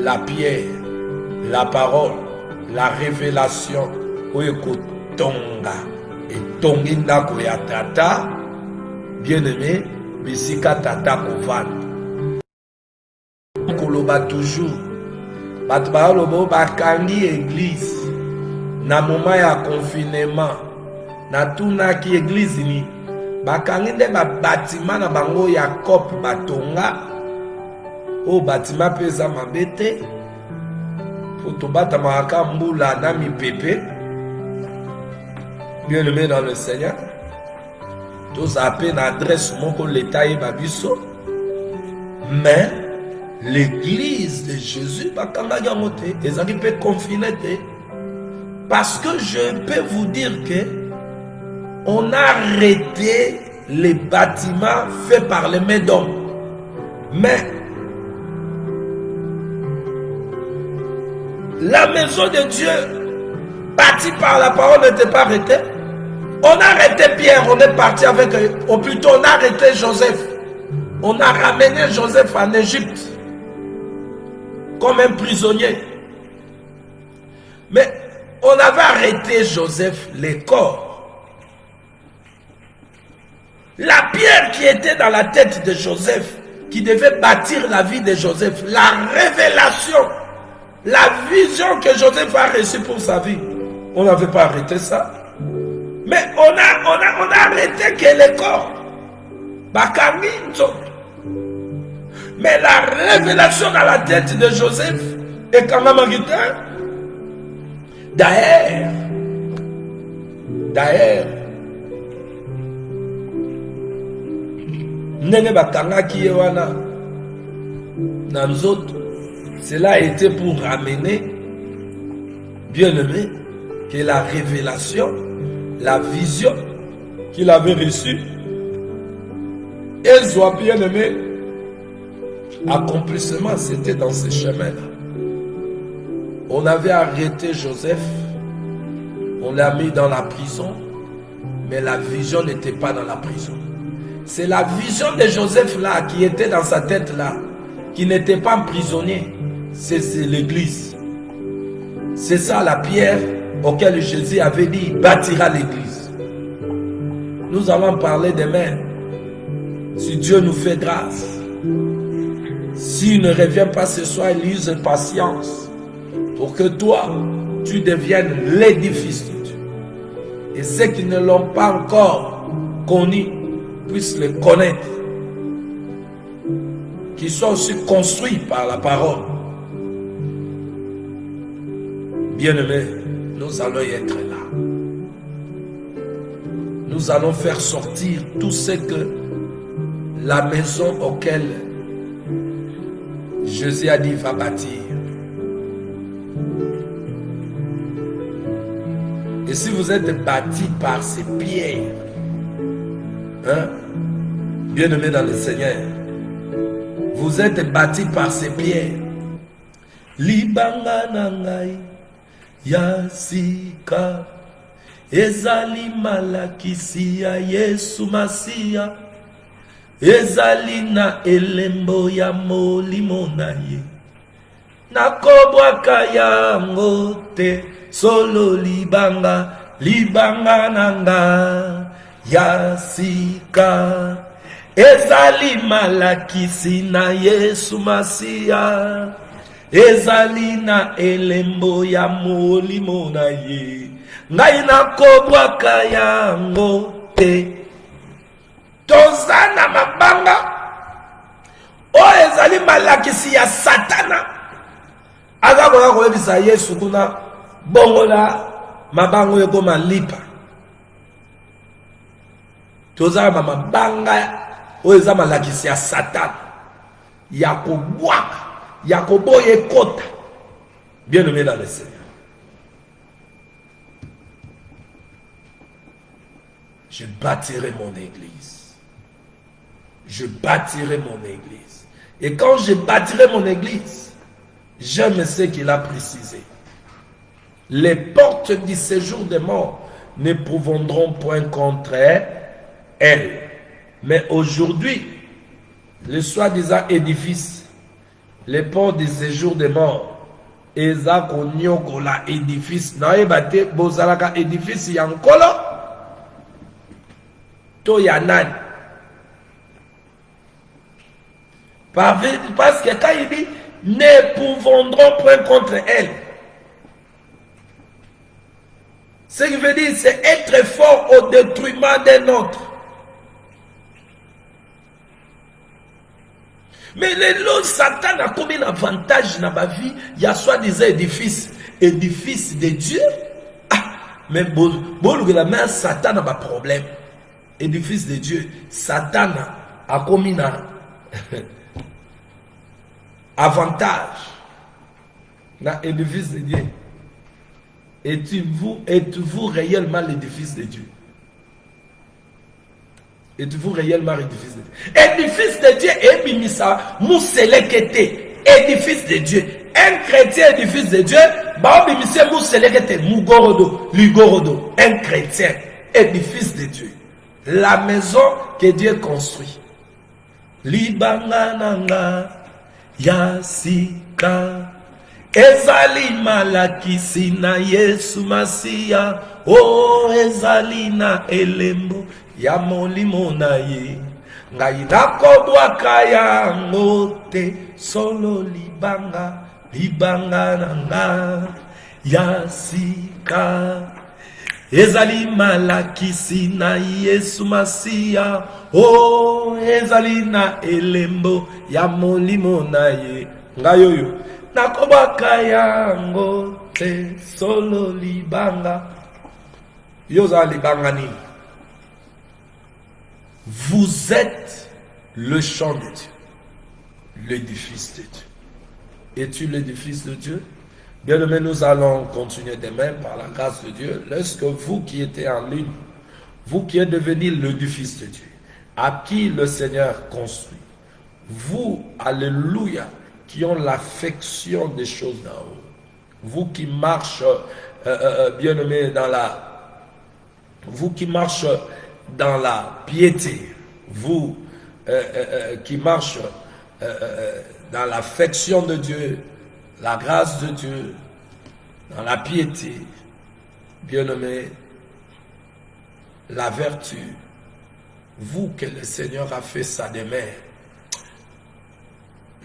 la pierre, la parole, la révélation, tonga et tonginda koya tata, bien-aimé, bisika tata kovan. Koloba toujours, batba lobo bakangi église, na moment ya confinement, na tuna ki église ni, bakangi nde ba bâtiment na bango ya cop batonga, o bâtiment pesa mabete, fotobata maraka mbula na mipepe. Bien-aimé dans le Seigneur, tous appellent une adresse mon l'État et babiso, mais l'église de Jésus, ils peuvent confiner, parce que je peux vous dire que on a arrêté les bâtiments faits par les mains d'hommes, mais la maison de Dieu bâtie par la parole n'était pas arrêtée. On a arrêté Pierre, on est parti avec, ou plutôt on a arrêté Joseph. On a ramené Joseph en Égypte comme un prisonnier. Mais on avait arrêté Joseph, les corps. La pierre qui était dans la tête de Joseph, qui devait bâtir la vie de Joseph, la révélation, la vision que Joseph a reçue pour sa vie. On n'avait pas arrêté ça. Mais on a arrêté que les corps. Mais la révélation dans la tête de Joseph est quand même arrêtée. D'ailleurs, cela a été pour ramener, bien aimé, que la révélation, la vision qu'il avait reçue, elle soit bien aimée. Accomplissement, c'était dans ce chemin-là. On avait arrêté Joseph, on l'a mis dans la prison, mais la vision n'était pas dans la prison. C'est la vision de Joseph là, qui était dans sa tête là, qui n'était pas prisonnier. C'est l'église. C'est ça la pierre auquel Jésus avait dit, il bâtira l'église. Nous allons parler demain. Si Dieu nous fait grâce, s'il ne revient pas ce soir, il use patience pour que toi, tu deviennes l'édifice de Dieu. Et ceux qui ne l'ont pas encore connu puissent le connaître. Qu'ils soient aussi construits par la parole. Bien-aimés, nous allons y être là. Nous allons faire sortir tout ce que la maison auquel Jésus a dit va bâtir. Et si vous êtes bâti par ces pierres, bien-aimés dans le Seigneur, vous êtes bâti par ces pierres. Libanga nangai yasika ezali malakisi ya Yesu Masia ezali na elembo ya molimo na ye nakobwaka yango te solo libanga nanga yasika ezali malakisi na Yesu Masia ezali na elembo ya molimo na ye ngai nakobwaka yango te. Toza na mabanga o ezali malakisi ya Satana aza koya koyebisa Yesu kuna bongola mabango ekoma lipa. Toza na mabanga o eza malakisi ya Satana ya kobwaka ya koboya ekota. Bien-aimé dans le Seigneur, je bâtirai mon église. Je bâtirai mon église. Et quand je bâtirai mon église, j'aime ce qu'il a précisé. Les portes du séjour des morts n'éprouveront point contre elle. Mais aujourd'hui, le soi-disant édifice, les ports de séjour des morts, eza konyokola édifice, naïba te bozalaka édifice yankolo, to yanan. Parce que quand il dit, n'éprouveront point contre elle, ce qui veut dire, c'est être fort au détriment d'un autre. Mais le Satan a comme un avantage dans ma vie. Il y a soi-disant édifice de Dieu. Ah, mais la main, Satan a un problème. Édifice de Dieu. Satan a comme un avantage dans l'édifice de Dieu. Êtes-vous réellement l'édifice de Dieu? Êtes-vous réellement l'édifice de Dieu? Édifice de Dieu est bimisa, mousselekete, édifice de Dieu. Un chrétien édifice de Dieu, bah bimisa mousselekete, mugorodo, ligorodo. Un chrétien édifice de Dieu. La maison que Dieu construit. Libangananga, yasika. Ezali malakisi na Yesu Masia, oh ezali na elembo ya molimo na ye, ngai nakobwaka yango te, solo libanga nanga ya sika. Ezali malakisi na Yesu Masia, oh ezali na elembo ya molimo na ye, ngai oyo nakobaka yango te, solo libanga. Yoza libanga nini? Vous êtes le champ de Dieu, l'édifice de Dieu. Es-tu l'édifice de Dieu? Bien aimé, nous allons continuer demain par la grâce de Dieu. Lorsque vous qui étiez en ligne, vous qui êtes devenu l'édifice de Dieu, à qui le Seigneur construit, vous, alléluia, qui ont l'affection des choses d'en haut, vous qui marchez, bien aimé, vous qui marchez dans la piété, vous qui marchez dans l'affection de Dieu, la grâce de Dieu, dans la piété, bien aimé, la vertu, vous que le Seigneur a fait sa demeure,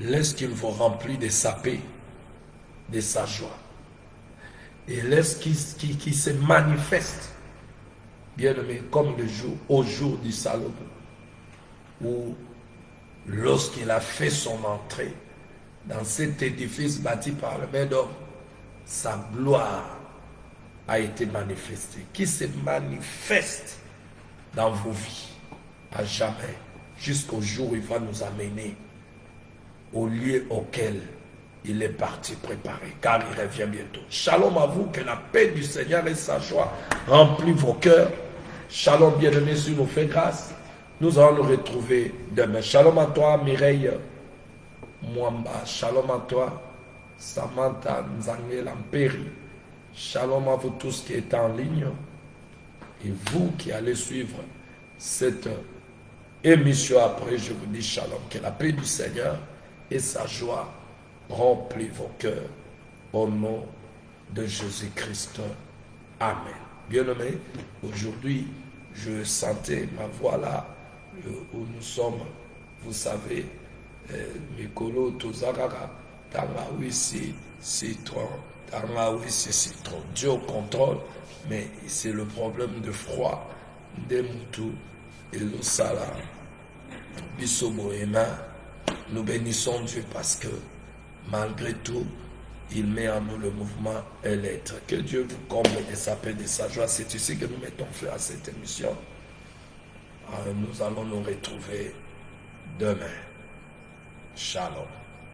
laisse qu'il vous remplit de sa paix, de sa joie. Et laisse qu'il se manifeste, bien aimé, comme le jour, au jour du Salomon, où lorsqu'il a fait son entrée dans cet édifice bâti par le main d'homme, sa gloire a été manifestée, qui se manifeste dans vos vies à jamais, jusqu'au jour où il va nous amener au lieu auquel il est parti préparer, car il revient bientôt. Shalom à vous, que la paix du Seigneur et sa joie remplissent vos cœurs. Shalom bien-aimé, si nous fait grâce, nous allons nous retrouver demain. Shalom à toi, Mireille Mwamba. Shalom à toi, Samantha Nzangé Lamperi. Shalom à vous tous qui êtes en ligne et vous qui allez suivre cette émission après. Je vous dis shalom, que la paix du Seigneur et sa joie remplit vos cœurs au nom de Jésus-Christ. Amen. Bien-aimés, aujourd'hui, je sentais ma voix là, où nous sommes, vous savez, Mikolo Tozarara, Tangaouissi, Citron, Tangaouissi, Citron. Dieu contrôle, mais c'est le problème de froid, des Moutou et le Salah, Bissobo et nous bénissons Dieu parce que malgré tout, il met en nous le mouvement et l'être. Que Dieu vous comble de sa paix, de sa joie. C'est ici que nous mettons fin à cette émission. Nous allons nous retrouver demain. Shalom.